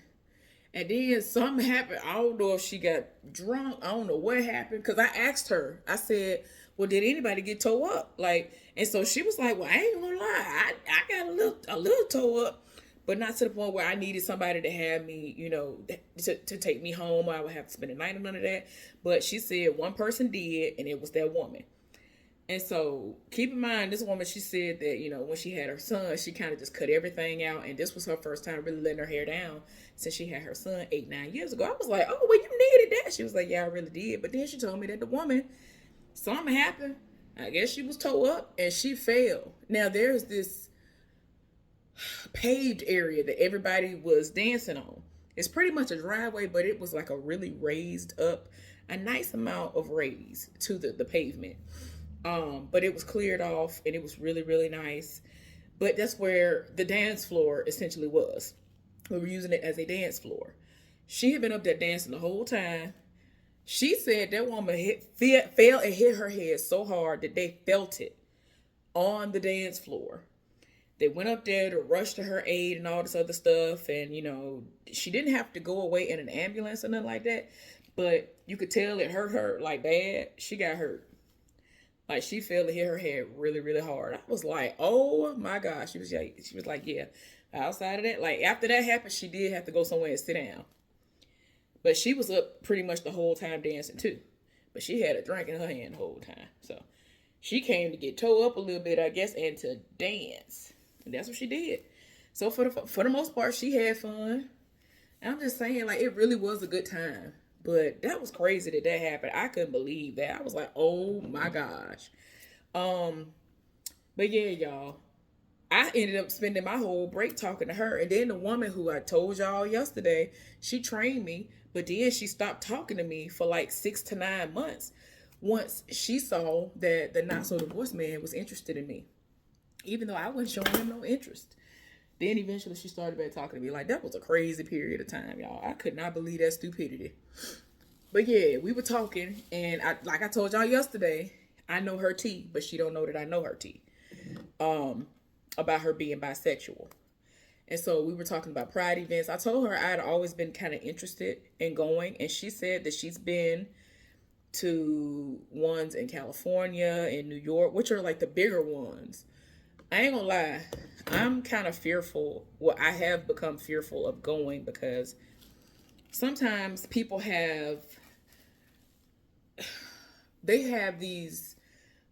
And then something happened. I don't know if she got drunk. I don't know what happened. Because I asked her. I said, well, did anybody get towed up? Like, and so she was like, well, I ain't gonna lie. I got a little towed up. But not to the point where I needed somebody to have me, to take me home, or I would have to spend the night or none of that. But she said one person did, and it was that woman. And so keep in mind, this woman, she said that, when she had her son, she kind of just cut everything out. And this was her first time really letting her hair down since she had her son 8, 9 years ago. I was like, oh, well, you needed that. She was like, yeah, I really did. But then she told me that the woman, something happened. I guess she was towed up and she fell. Now, there's this paved area that everybody was dancing on. It's pretty much a driveway, but it was like a really raised up, a nice amount of raise to the pavement. But it was cleared off and it was really, really nice. But that's where the dance floor essentially was. We were using it as a dance floor. She had been up there dancing the whole time. She said that woman fell and hit her head so hard that they felt it on the dance floor. They went up there to rush to her aid and all this other stuff. And, she didn't have to go away in an ambulance or nothing like that. But you could tell it hurt her like bad. She got hurt. Like she fell and hit her head really, really hard. I was like, oh my gosh. She was like, yeah. Outside of that, like after that happened, she did have to go somewhere and sit down. But she was up pretty much the whole time dancing too. But she had a drink in her hand the whole time. So she came to get towed up a little bit, I guess, and to dance. And that's what she did. So for the most part, she had fun. And I'm just saying, like, it really was a good time. But that was crazy that happened. I couldn't believe that. I was like, oh my gosh. But yeah, y'all. I ended up spending my whole break talking to her. And then the woman who I told y'all yesterday, she trained me. But then she stopped talking to me for like 6 to 9 months. Once she saw that the not so divorced man was interested in me. Even though I wasn't showing him no interest. Then eventually she started back talking to me. Like, that was a crazy period of time, y'all. I could not believe that stupidity. But yeah, we were talking. And like I told y'all yesterday, I know her tea. But she don't know that I know her tea. About her being bisexual. And so we were talking about pride events. I told her I had always been kind of interested in going. And she said that she's been to ones in California and New York, which are like the bigger ones. I ain't gonna lie, I'm kind of fearful. Well, I have become fearful of going because sometimes people have these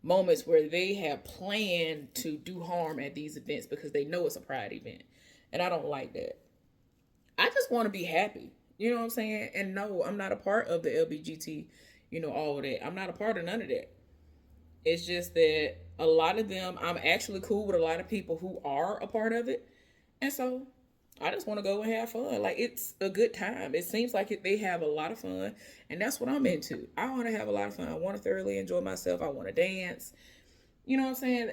moments where they have planned to do harm at these events because they know it's a pride event. And I don't like that. I just want to be happy. You know what I'm saying? And no, I'm not a part of the LBGT, all of that. I'm not a part of none of that. It's just that a lot of them, I'm actually cool with a lot of people who are a part of it. And so I just want to go and have fun. Like, it's a good time. It seems like they have a lot of fun, and that's what I'm into. I want to have a lot of fun. I want to thoroughly enjoy myself. I want to dance. You know what I'm saying?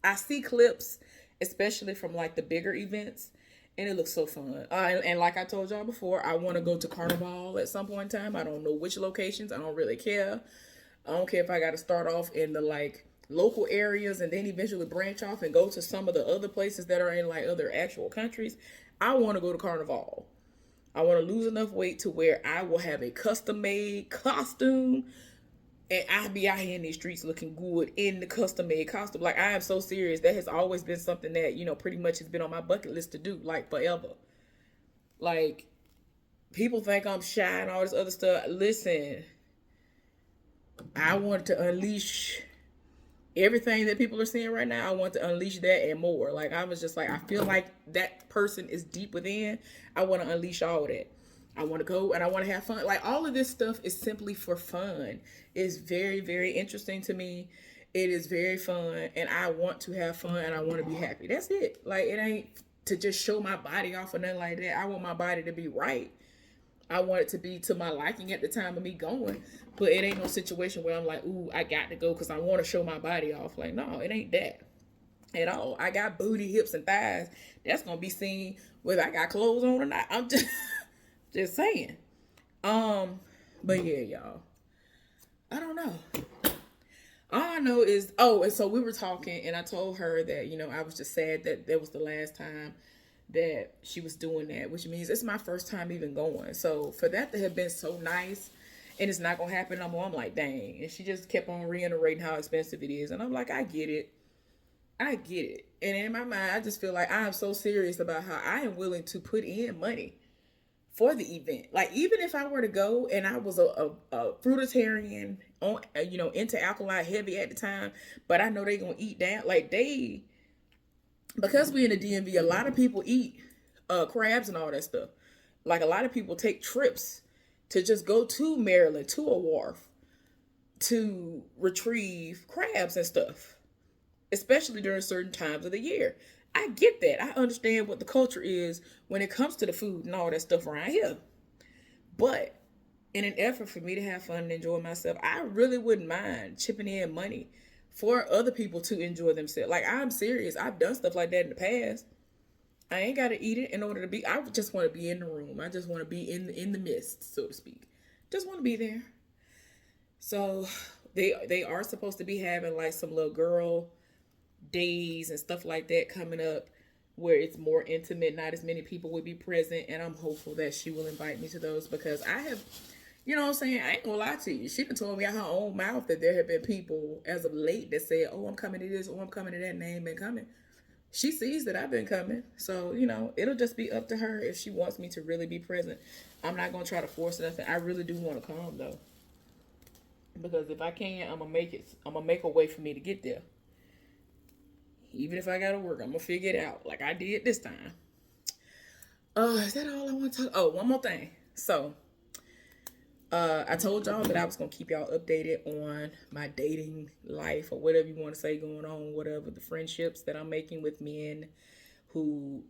I see clips, especially from like the bigger events, and it looks so fun. And like I told y'all before, I want to go to Carnival at some point in time. I don't know which locations. I don't really care. I don't care if I got to start off in the like local areas and then eventually branch off and go to some of the other places that are in like other actual countries. I want to go to Carnival. I want to lose enough weight to where I will have a custom made costume and I'll be out here in these streets looking good in the custom made costume. Like, I am so serious. That has always been something that, pretty much has been on my bucket list to do, like, forever. Like, people think I'm shy and all this other stuff. Listen, I want to unleash everything that people are seeing right now. I want to unleash that and more. Like, I was just like, I feel like that person is deep within. I want to unleash all of that. I want to go and I want to have fun. Like, all of this stuff is simply for fun. It's very, very interesting to me. It is very fun, and I want to have fun and I want to be happy. That's it. Like, it ain't to just show my body off or nothing like that. I want my body to be right. I want it to be to my liking at the time of me going. But it ain't no situation where I'm like, ooh, I got to go because I want to show my body off. Like, no, it ain't that at all. I got booty, hips, and thighs. That's going to be seen whether I got clothes on or not. I'm just saying. But yeah, y'all. I don't know. All I know is, and so we were talking, and I told her that, I was just sad that that was the last time that she was doing that, which means it's my first time even going. So for that to have been so nice, and it's not gonna happen no more, I'm like, dang. And she just kept on reiterating how expensive it is, and I'm like, I get it. I get it. And in my mind, I just feel like I am so serious about how I am willing to put in money for the event. Like, even if I were to go and I was a fruitarian, on into alkaline heavy at the time, but I know they gonna eat down. Like, because we in the DMV, a lot of people eat crabs and all that stuff. Like, a lot of people take trips to just go to Maryland, to a wharf, to retrieve crabs and stuff, especially during certain times of the year. I get that. I understand what the culture is when it comes to the food and all that stuff around here. But in an effort for me to have fun and enjoy myself, I really wouldn't mind chipping in money for other people to enjoy themselves. Like, I'm serious. I've done stuff like that in the past. I ain't got to eat it in order to be. I just want to be in the room. I just want to be in the midst, so to speak. Just want to be there. So they are supposed to be having like some little girl days and stuff like that coming up where it's more intimate, not as many people would be present, and I'm hopeful that she will invite me to those because I have, you know what I'm saying, I ain't gonna lie to you, she been told me out her own mouth that there have been people as of late that said, oh, I'm coming to this, oh, I'm coming to that, and they ain't been coming. She sees that I've been coming, so it'll just be up to her if she wants me to really be present. I'm not gonna try to force nothing. I really do want to come though, because if I can, I'm gonna make a way for me to get there. Even if I gotta work, I'm gonna figure it out like I did this time. Is that all I want to talk? Oh, one more thing. So, I told y'all that I was gonna keep y'all updated on my dating life or whatever you want to say going on, whatever the friendships that I'm making with men who,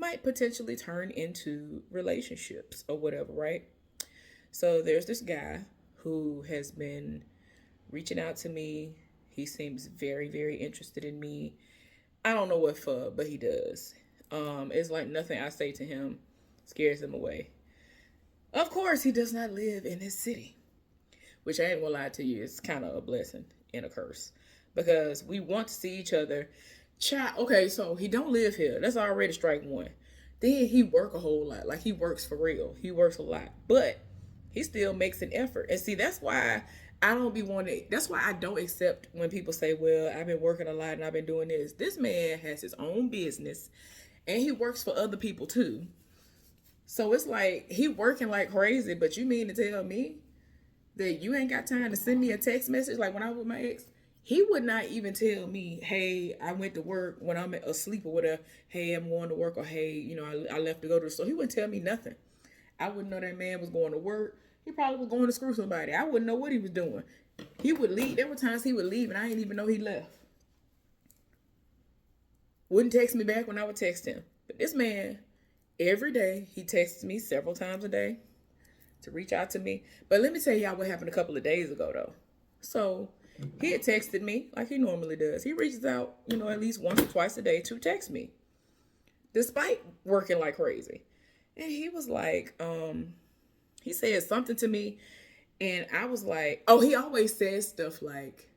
might potentially turn into relationships or whatever, right? So there's this guy who has been reaching out to me. He seems very, very interested in me. I don't know what for, but he does. It's like nothing I say to him scares him away. Of course, he does not live in this city, which I ain't gonna lie to you, it's kind of a blessing and a curse because we want to see each other. Okay, so he don't live here. That's already strike one. Then he work a whole lot. Like, he works for real. He works a lot, but he still makes an effort. And see, that's why I don't be wanting. That's why I don't accept when people say, "Well, I've been working a lot and I've been doing this." This man has his own business, and he works for other people too. So it's like he working like crazy. But you mean to tell me that you ain't got time to send me a text message? Like, when I was with my ex, he would not even tell me, "Hey, I went to work," when I'm asleep or whatever. "Hey, I'm going to work," or "Hey, I left to go to the store." He wouldn't tell me nothing. I wouldn't know that man was going to work. He probably was going to screw somebody. I wouldn't know what he was doing. He would leave. There were times he would leave and I didn't even know he left. Wouldn't text me back when I would text him. But this man, every day, he texts me several times a day to reach out to me. But let me tell y'all what happened a couple of days ago, though. So he had texted me like he normally does. He reaches out, at least once or twice a day to text me, despite working like crazy. And he was like, he said something to me, and I was like, oh, he always says stuff like,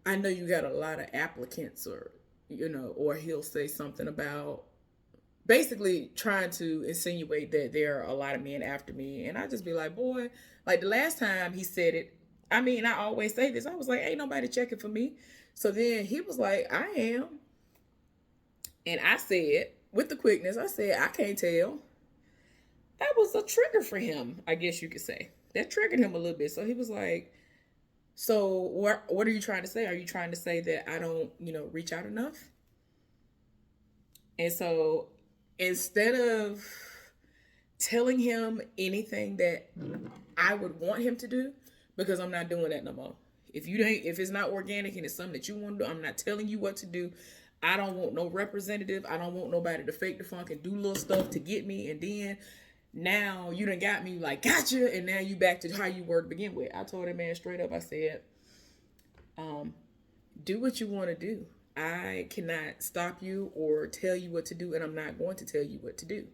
I know you got a lot of applicants, or he'll say something about basically trying to insinuate that there are a lot of men after me. And I just be like, boy, like the last time he said it, I mean, I always say this. I was like, ain't nobody checking for me. So then he was like, I am. And I said, with the quickness, I said, I can't tell. That was a trigger for him, I guess you could say. That triggered him a little bit. So he was like, so what are you trying to say? Are you trying to say that I don't, reach out enough? And so instead of telling him anything that I would want him to do, because I'm not doing that no more. If it's not organic and it's something that you want to do, I'm not telling you what to do. I don't want no representative. I don't want nobody to fake the funk and do little stuff to get me. And then now you done got me like, gotcha. And now you back to how you were to begin with. I told that man straight up, I said, do what you want to do. I cannot stop you or tell you what to do. And I'm not going to tell you what to do.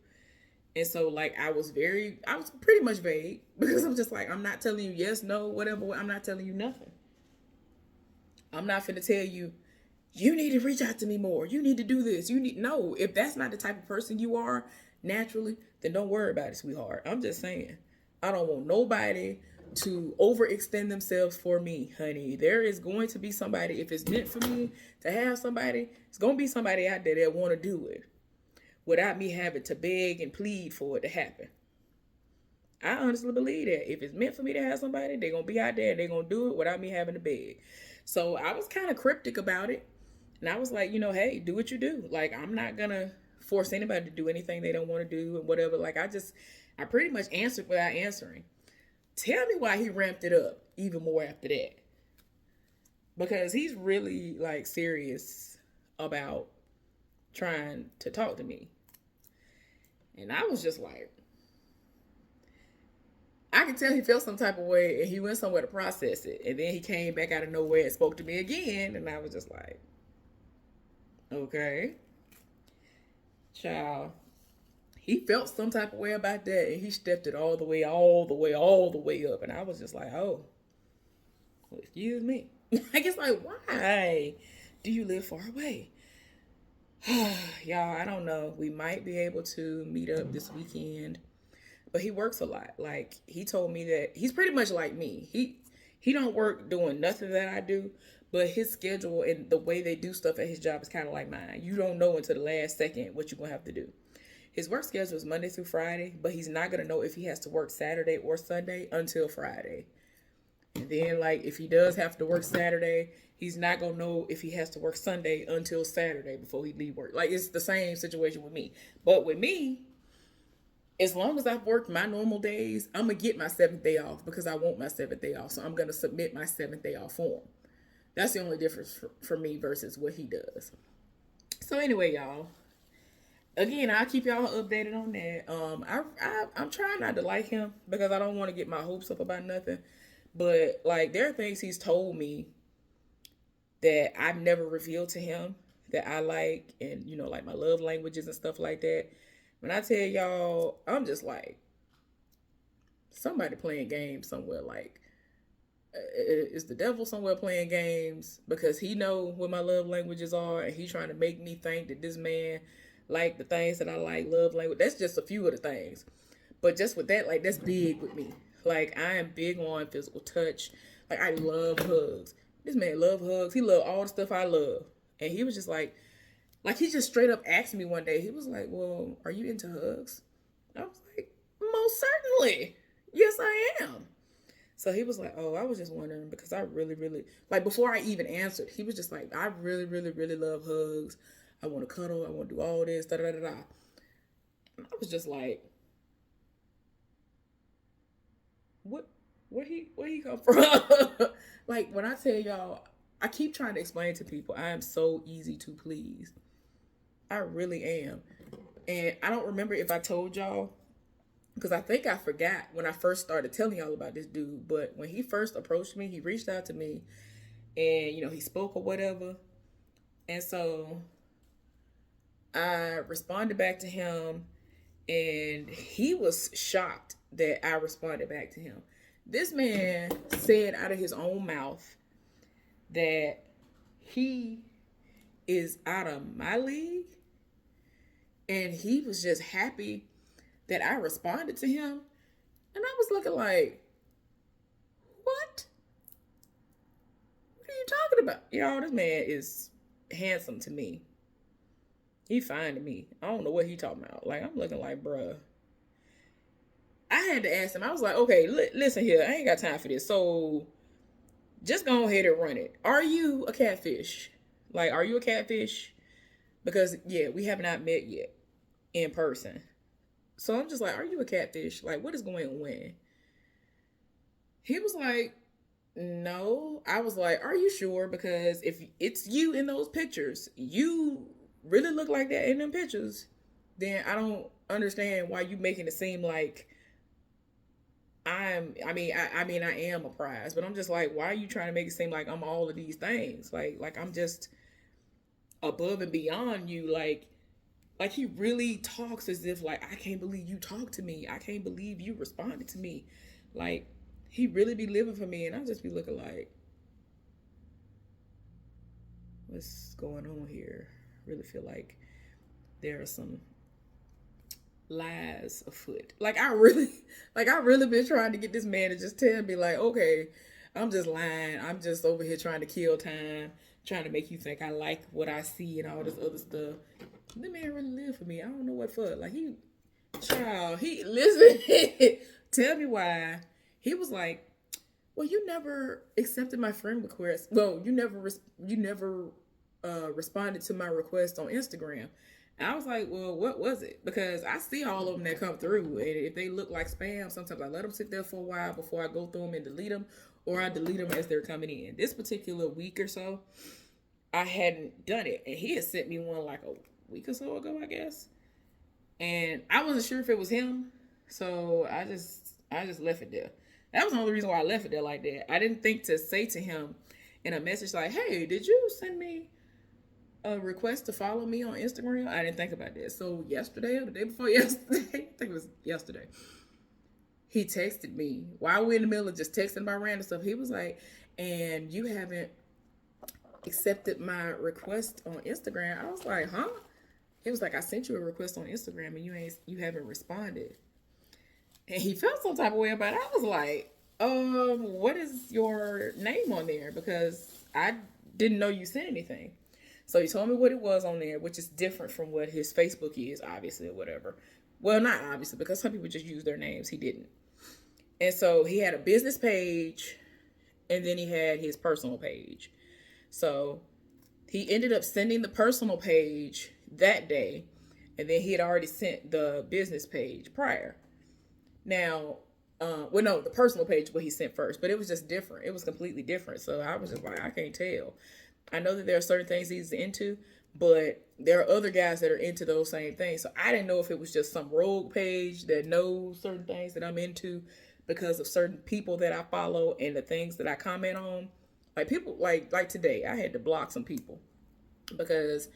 And so, like, I was pretty much vague because I'm just like, I'm not telling you yes, no, whatever. I'm not telling you nothing. I'm not finna tell you, you need to reach out to me more. You need to do this. No, if that's not the type of person you are naturally, then don't worry about it, sweetheart. I'm just saying, I don't want nobody to overextend themselves for me, honey. There is going to be somebody, if it's meant for me to have somebody, it's going to be somebody out there that want to do it without me having to beg and plead for it to happen. I honestly believe that if it's meant for me to have somebody, they're going to be out there and they're going to do it without me having to beg. So I was kind of cryptic about it. And I was like, hey, do what you do. Like, I'm not going to force anybody to do anything they don't want to do and whatever. Like, I pretty much answered without answering. Tell me why he ramped it up even more after that. Because he's really, like, serious about trying to talk to me. And I was just like, I could tell he felt some type of way and he went somewhere to process it. And then he came back out of nowhere and spoke to me again. And I was just like, okay. Child. He felt some type of way about that and he stepped it all the way up. And I was just like, oh, well, excuse me. I guess like, why do you live far away? Y'all, I don't know. We might be able to meet up this weekend. But he works a lot. Like, he told me that he's pretty much like me. He don't work doing nothing that I do, but his schedule and the way they do stuff at his job is kind of like mine. You don't know until the last second what you're going to have to do. His work schedule is Monday through Friday, but he's not going to know if he has to work Saturday or Sunday until Friday. And then, like, if he does have to work Saturday, he's not going to know if he has to work Sunday until Saturday before he leave work. Like, it's the same situation with me. But with me, as long as I've worked my normal days, I'm going to get my 7th day off because I want my 7th day off. So I'm going to submit my 7th day off form. That's the only difference for me versus what he does. So anyway, y'all. Again, I'll keep y'all updated on that. I'm trying not to like him because I don't want to get my hopes up about nothing. But, like, there are things he's told me that I've never revealed to him that I like and, like my love languages and stuff like that. When I tell y'all, I'm just like, somebody playing games somewhere. Like, is the devil somewhere playing games? Because he know what my love languages are, and he trying to make me think that this man like the things that I like, love language. That's just a few of the things. But just with that, like, that's big with me. Like, I am big on physical touch. Like, I love hugs. This man love hugs. He love all the stuff I love. And he was just like, he just straight up asked me one day. He was like, well, are you into hugs? I was like, most certainly. Yes, I am. So he was like, oh, I was just wondering because I really, really, like, before I even answered, he was just like, I really, really, really love hugs. I want to cuddle. I want to do all this, da-da-da-da. And I was just like, where he come from? Like, when I tell y'all, I keep trying to explain to people, I am so easy to please. I really am. And I don't remember if I told y'all, because I think I forgot when I first started telling y'all about this dude. But when he first approached me, he reached out to me, and he spoke or whatever. And so I responded back to him, and he was shocked that I responded back to him. This man said out of his own mouth that he is out of my league, and he was just happy that I responded to him. And I was looking like, what? What are you talking about? Y'all, this man is handsome to me. He fine to me. I don't know what he talking about. Like, I'm looking like, bruh. I had to ask him. I was like, okay, listen here. I ain't got time for this. So just go ahead and run it. Are you a catfish? Like, are you a catfish? Because, yeah, we have not met yet in person. So I'm just like, are you a catfish? Like, what is going on? He was like, no. I was like, are you sure? Because if it's you in those pictures, you really look like that in them pictures, then I don't understand why you making it seem like I am a prize, but I'm just like, why are you trying to make it seem like I'm all of these things? Like I'm just above and beyond you. Like he really talks as if like, I can't believe you talked to me. I can't believe you responded to me. Like he really be living for me, and I just be looking like, what's going on here? Really feel like there are some lies afoot. Like I really been trying to get this man to just tell me like, okay, I'm just lying. I'm just over here trying to kill time, trying to make you think I like what I see and all this other stuff. The man really lived for me. I don't know what for. Like he listen. Tell me why. He was like, well, you never accepted my friend request. Well, you never responded to my request on Instagram. And I was like, well, what was it? Because I see all of them that come through. And if they look like spam, sometimes I let them sit there for a while before I go through them and delete them. Or I delete them as they're coming in. This particular week or so, I hadn't done it. And he had sent me one like a week or so ago, I guess. And I wasn't sure if it was him. So I just left it there. That was the only reason why I left it there like that. I didn't think to say to him in a message like, hey, did you send me a request to follow me on Instagram? I didn't think about that. So yesterday or the day before yesterday, I think it was yesterday, he texted me while we're in the middle of just texting about random stuff. He was like, and you haven't accepted my request on Instagram. I was like, huh? He was like, I sent you a request on Instagram and you haven't responded. And he felt some type of way about it. I was like, what is your name on there? Because I didn't know you sent anything. So he told me what it was on there, which is different from what his Facebook is, obviously, or whatever. Well, not obviously, because some people just use their names. He didn't. And so he had a business page, and then he had his personal page. So he ended up sending the personal page that day, and then he had already sent the business page prior. Now, well, no, the personal page what he sent first, but it was just different. It was completely different. So I was just like, I can't tell. I know that there are certain things he's into, but there are other guys that are into those same things. So I didn't know if it was just some rogue page that knows certain things that I'm into because of certain people that I follow and the things that I comment on. Like people like today, I had to block some people because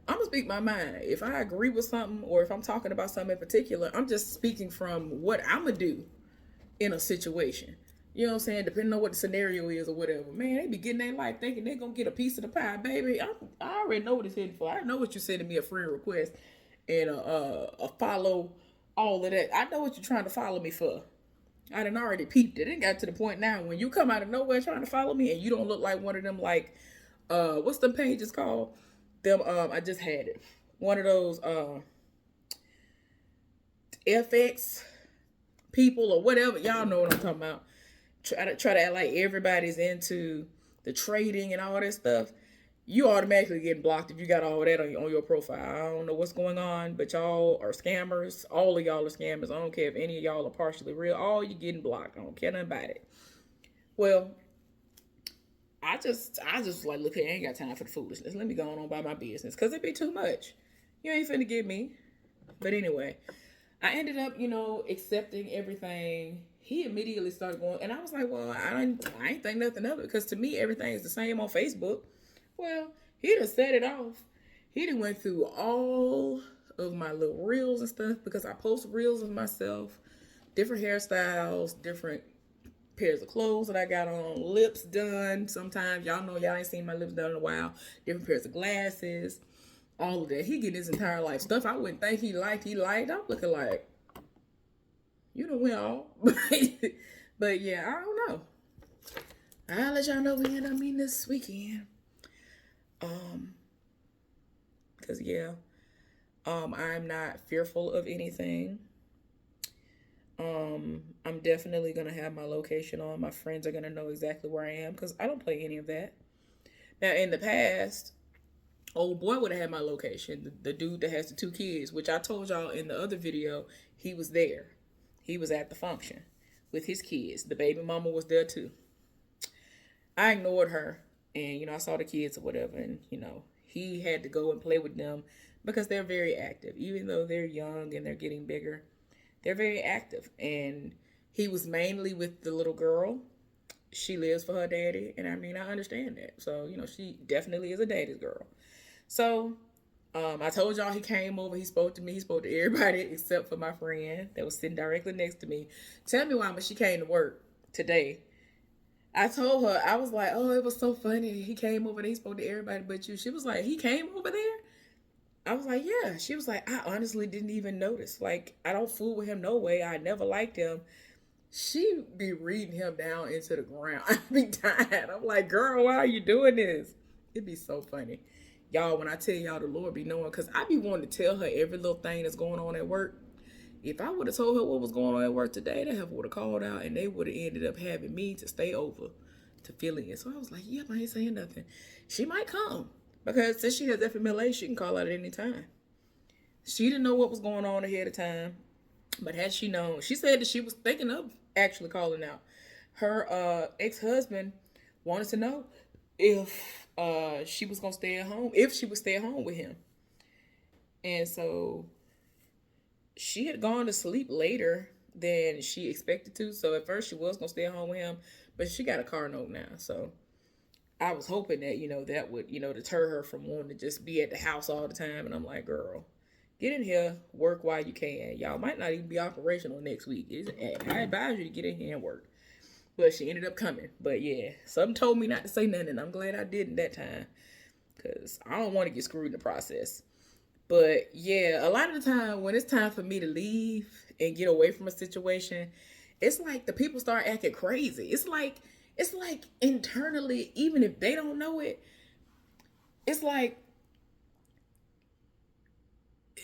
I'm gonna speak my mind. If I agree with something or if I'm talking about something in particular, I'm just speaking from what I'm gonna do in a situation. You know what I'm saying? Depending on what the scenario is or whatever. Man, they be getting their life thinking they're gonna get a piece of the pie, baby. I already know what it's hitting for. I know what you're sending me a friend request and a follow, all of that. I know what you're trying to follow me for. I done already peeped it. It got to the point now when you come out of nowhere trying to follow me and you don't look like one of them like what's them pages called? Them I just had it. One of those FX people or whatever. Y'all know what I'm talking about. Try to act like everybody's into the trading and all that stuff. You automatically get blocked if you got all that on your profile. I don't know what's going on, but y'all are scammers. All of y'all are scammers. I don't care if any of y'all are partially real. All you getting blocked. I don't care nothing about it. Well, I just like, look, I ain't got time for the foolishness. Let me go on about my business because it be too much. You ain't finna get me. But anyway, I ended up, accepting everything. He immediately started going, and I was like, well, I ain't think nothing of it, because to me, everything is the same on Facebook. Well, he done set it off. He done went through all of my little reels and stuff, because I post reels of myself, different hairstyles, different pairs of clothes that I got on, lips done. Sometimes y'all know y'all ain't seen my lips done in a while. Different pairs of glasses, all of that. He get his entire life stuff I wouldn't think he liked. I'm looking like, you don't win all. But yeah, I don't know. I'll let y'all know we end up meeting this weekend. Cause yeah, I'm not fearful of anything. I'm definitely gonna have my location on. My friends are gonna know exactly where I am, because I don't play any of that. Now, in the past, old boy would have had my location. The dude that has the two kids, which I told y'all in the other video, he was there. He was at the function with his kids. The baby mama was there too. I ignored her, and I saw the kids or whatever, and he had to go and play with them, because they're very active. Even though they're young and they're getting bigger, they're very active. And he was mainly with the little girl. She lives for her daddy, and I mean, I understand that. So, she definitely is a daddy's girl. So, I told y'all he came over, he spoke to me, he spoke to everybody except for my friend that was sitting directly next to me. Tell me why when she came to work today, I told her, I was like, oh, it was so funny. He came over and he spoke to everybody but you. She was like, he came over there? I was like, yeah. She was like, I honestly didn't even notice. Like, I don't fool with him no way. I never liked him. She be reading him down into the ground. I be dying. I'm like, girl, why are you doing this? It'd be so funny. Y'all, when I tell y'all, the Lord be knowing, because I be wanting to tell her every little thing that's going on at work. If I would have told her what was going on at work today, they would have called out, and they would have ended up having me to stay over to fill in. So I was like, yep, I ain't saying nothing. She might come, because since she has FMLA, she can call out at any time. She didn't know what was going on ahead of time, but had she known, she said that she was thinking of actually calling out. Her ex-husband wanted to know if she was gonna stay at home, if she would stay at home with him. And so she had gone to sleep later than she expected to. So at first she was gonna stay at home with him, but she got a car note now. So I was hoping that, that would, deter her from wanting to just be at the house all the time. And I'm like, girl, get in here, work while you can. Y'all might not even be operational next week. I advise you to get in here and work. But she ended up coming. But yeah, something told me not to say nothing. I'm glad I didn't that time, because I don't want to get screwed in the process. But yeah, a lot of the time when it's time for me to leave and get away from a situation, it's like the people start acting crazy. It's like internally, even if they don't know it, it's like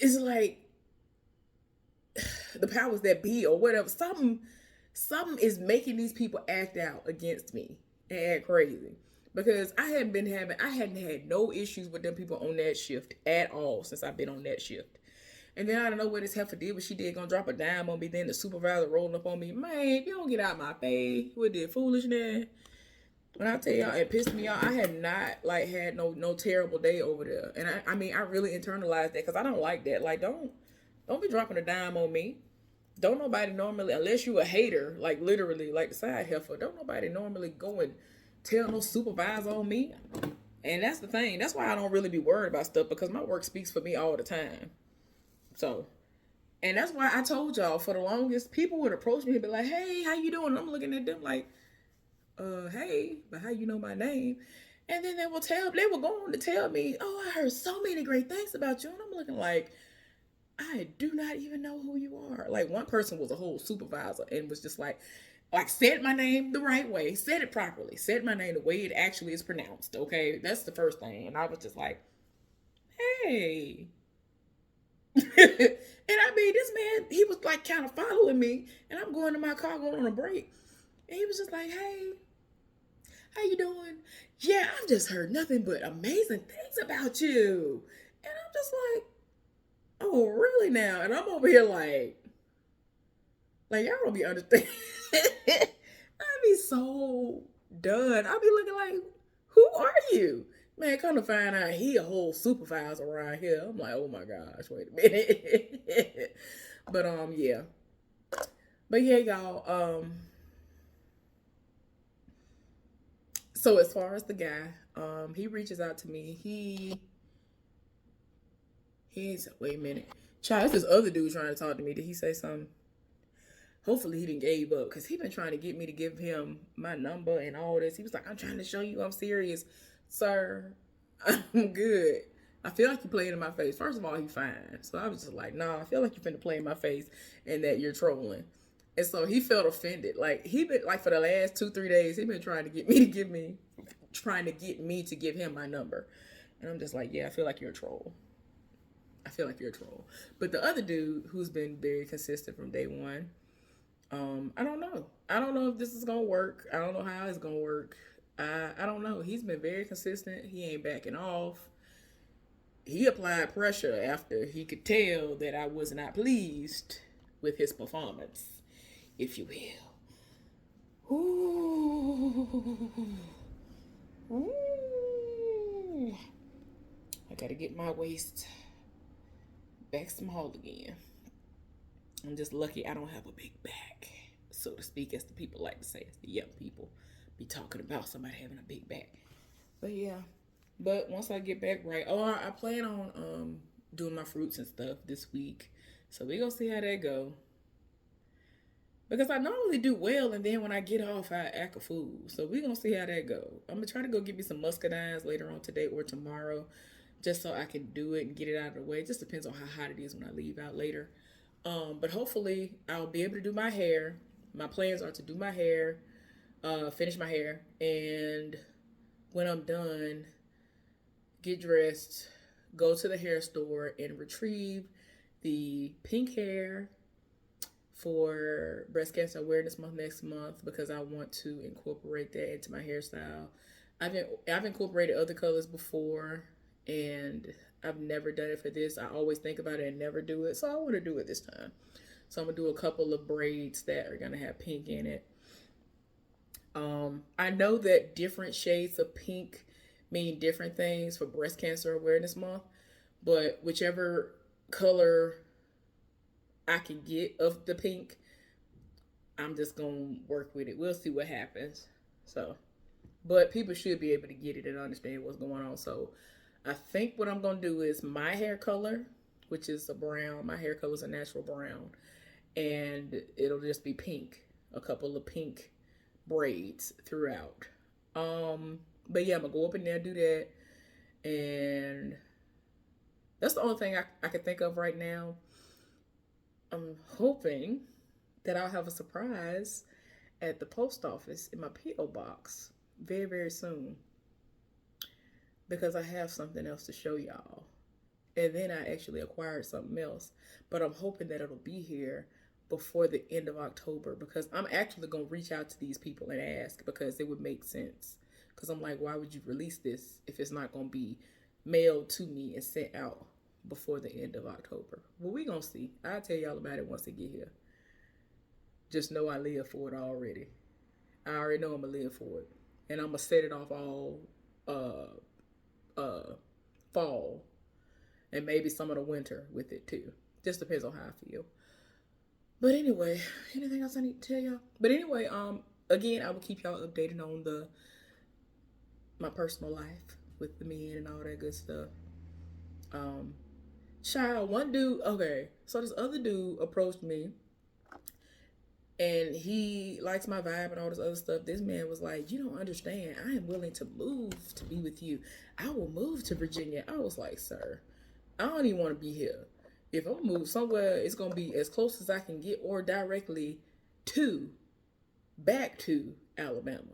the powers that be or whatever, something is making these people act out against me and act crazy. Because I hadn't had no issues with them people on that shift at all since I've been on that shift. And then I don't know what this heifer did, but she did gonna drop a dime on me. Then the supervisor rolling up on me. Man, if you don't get out my face with this foolishness. When I tell y'all it pissed me off, I had not had no terrible day over there. And I mean I really internalized that, because I don't like that. Like, don't be dropping a dime on me. Don't nobody normally, unless you a hater, like literally, like the side heifer, don't nobody normally go and tell no supervisor on me. And that's the thing. That's why I don't really be worried about stuff, because my work speaks for me all the time. So, and that's why I told y'all, for the longest, people would approach me and be like, hey, how you doing? And I'm looking at them like, hey, but how you know my name? And then they were going to tell me, oh, I heard so many great things about you. And I'm looking like, I do not even know who you are. Like, one person was a whole supervisor and was just like said my name the right way, said it properly, said my name the way it actually is pronounced. Okay, that's the first thing. And I was just like, hey. And I mean, this man, he was like kind of following me, and I'm going to my car going on a break. And he was just like, hey, how you doing? Yeah, I've just heard nothing but amazing things about you. And I'm just like, oh, really now? And I'm over here like y'all don't be understanding. I be so done. I be looking like, who are you? Man, come to find out he a whole supervisor around here. I'm like, oh my gosh, wait a minute. But yeah. But yeah, y'all. So as far as the guy, he reaches out to me. He's wait a minute. Child, this other dude trying to talk to me. Did he say something? Hopefully he didn't gave up because he been trying to get me to give him my number and all this. He was like, I'm trying to show you I'm serious. Sir, I'm good. I feel like you playing in my face. First of all, he fine. So I was just like, nah, I feel like you finna play in my face and that you're trolling. And so he felt offended. Like he been like for the last 2-3 days, he been trying to get me to give him my number. And I'm just like, yeah, I feel like you're a troll. I feel like you're a troll. But the other dude who's been very consistent from day one, I don't know. I don't know if this is gonna work. I don't know how it's gonna work. I don't know. He's been very consistent. He ain't backing off. He applied pressure after he could tell that I was not pleased with his performance, if you will. Ooh. Ooh. I gotta get my waist back small again. I'm just lucky I don't have a big back, so to speak, as the people like to say, as the young people be talking about somebody having a big back. But yeah, but once I get back right, I plan on doing my fruits and stuff this week, so we gonna see how that go. Because I normally do well, and then when I get off, I act a fool. So we gonna see how that go. I'm gonna try to go get me some muscadines later on today or tomorrow, just so I can do it and get it out of the way. It just depends on how hot it is when I leave out later. But hopefully I'll be able to do my hair. My plans are to do my hair, finish my hair, and when I'm done, get dressed, go to the hair store and retrieve the pink hair for Breast Cancer Awareness Month next month because I want to incorporate that into my hairstyle. I've incorporated other colors before and I've never done it for this. I always think about it and never do it. So I want to do it this time. So I'm going to do a couple of braids that are going to have pink in it. I know that different shades of pink mean different things for Breast Cancer Awareness Month, but whichever color I can get of the pink, I'm just going to work with it. We'll see what happens. So, but people should be able to get it and understand what's going on. So I think what I'm going to do is my hair color, which is a brown. My hair color is a natural brown. And it'll just be pink. A couple of pink braids throughout. But yeah, I'm going to go up in there and do that. And that's the only thing I can think of right now. I'm hoping that I'll have a surprise at the post office in my P.O. box very, very soon. Because I have something else to show y'all. And then I actually acquired something else. But I'm hoping that it'll be here before the end of October. Because I'm actually going to reach out to these people and ask. Because it would make sense. Because I'm like, why would you release this if it's not going to be mailed to me and sent out before the end of October? Well, we going to see. I'll tell y'all about it once they get here. Just know I live for it already. I already know I'm going to live for it. And I'm going to set it off all fall and maybe some of the winter with it too. Just depends on how I feel. But anyway, anything else I need to tell y'all? But anyway, again, I will keep y'all updated on my personal life with the men and all that good stuff. Child, one dude, okay, so this other dude approached me and he likes my vibe and all this other stuff. This man was like, you don't understand. I am willing to move to be with you. I will move to Virginia. I was like, sir, I don't even want to be here. If I move somewhere, it's going to be as close as I can get or directly back to Alabama.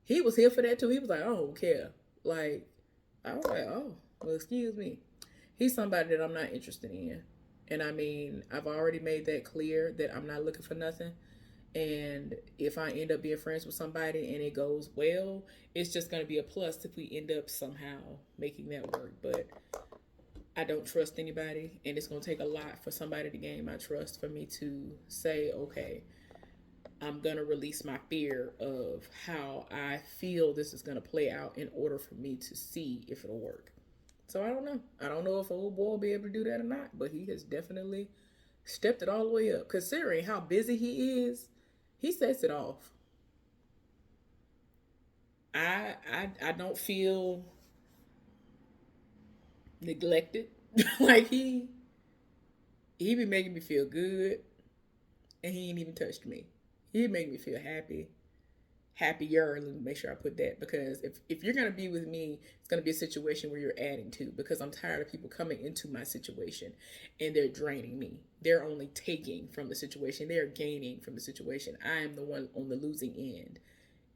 He was here for that too. He was like, I don't care. Like, I was like, oh, well, excuse me. He's somebody that I'm not interested in. And I mean, I've already made that clear that I'm not looking for nothing. And if I end up being friends with somebody and it goes well, it's just going to be a plus if we end up somehow making that work. But I don't trust anybody. And it's going to take a lot for somebody to gain my trust for me to say, okay, I'm going to release my fear of how I feel this is going to play out in order for me to see if it'll work. So I don't know. I don't know if old boy will be able to do that or not, but he has definitely stepped it all the way up. Considering how busy he is, he sets it off. I don't feel neglected. Like he be making me feel good, and he ain't even touched me. He make me feel happy, happier. Let me make sure I put that, because if you're gonna be with me, it's gonna be a situation where you're adding to, because I'm tired of people coming into my situation and they're draining me. They're only taking from the situation. They're gaining from the situation. I am the one on the losing end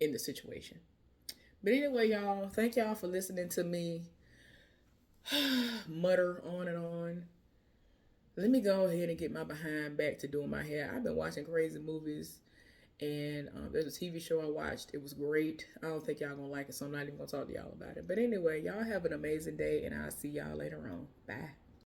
in the situation. But anyway, y'all, thank y'all for listening to me mutter on and on. Let me go ahead and get my behind back to doing my hair. I've been watching crazy movies, and there's a TV show I watched. It was great. I don't think y'all gonna like it, so I'm not even gonna talk to y'all about it. But anyway, y'all have an amazing day, and I'll see y'all later on. Bye.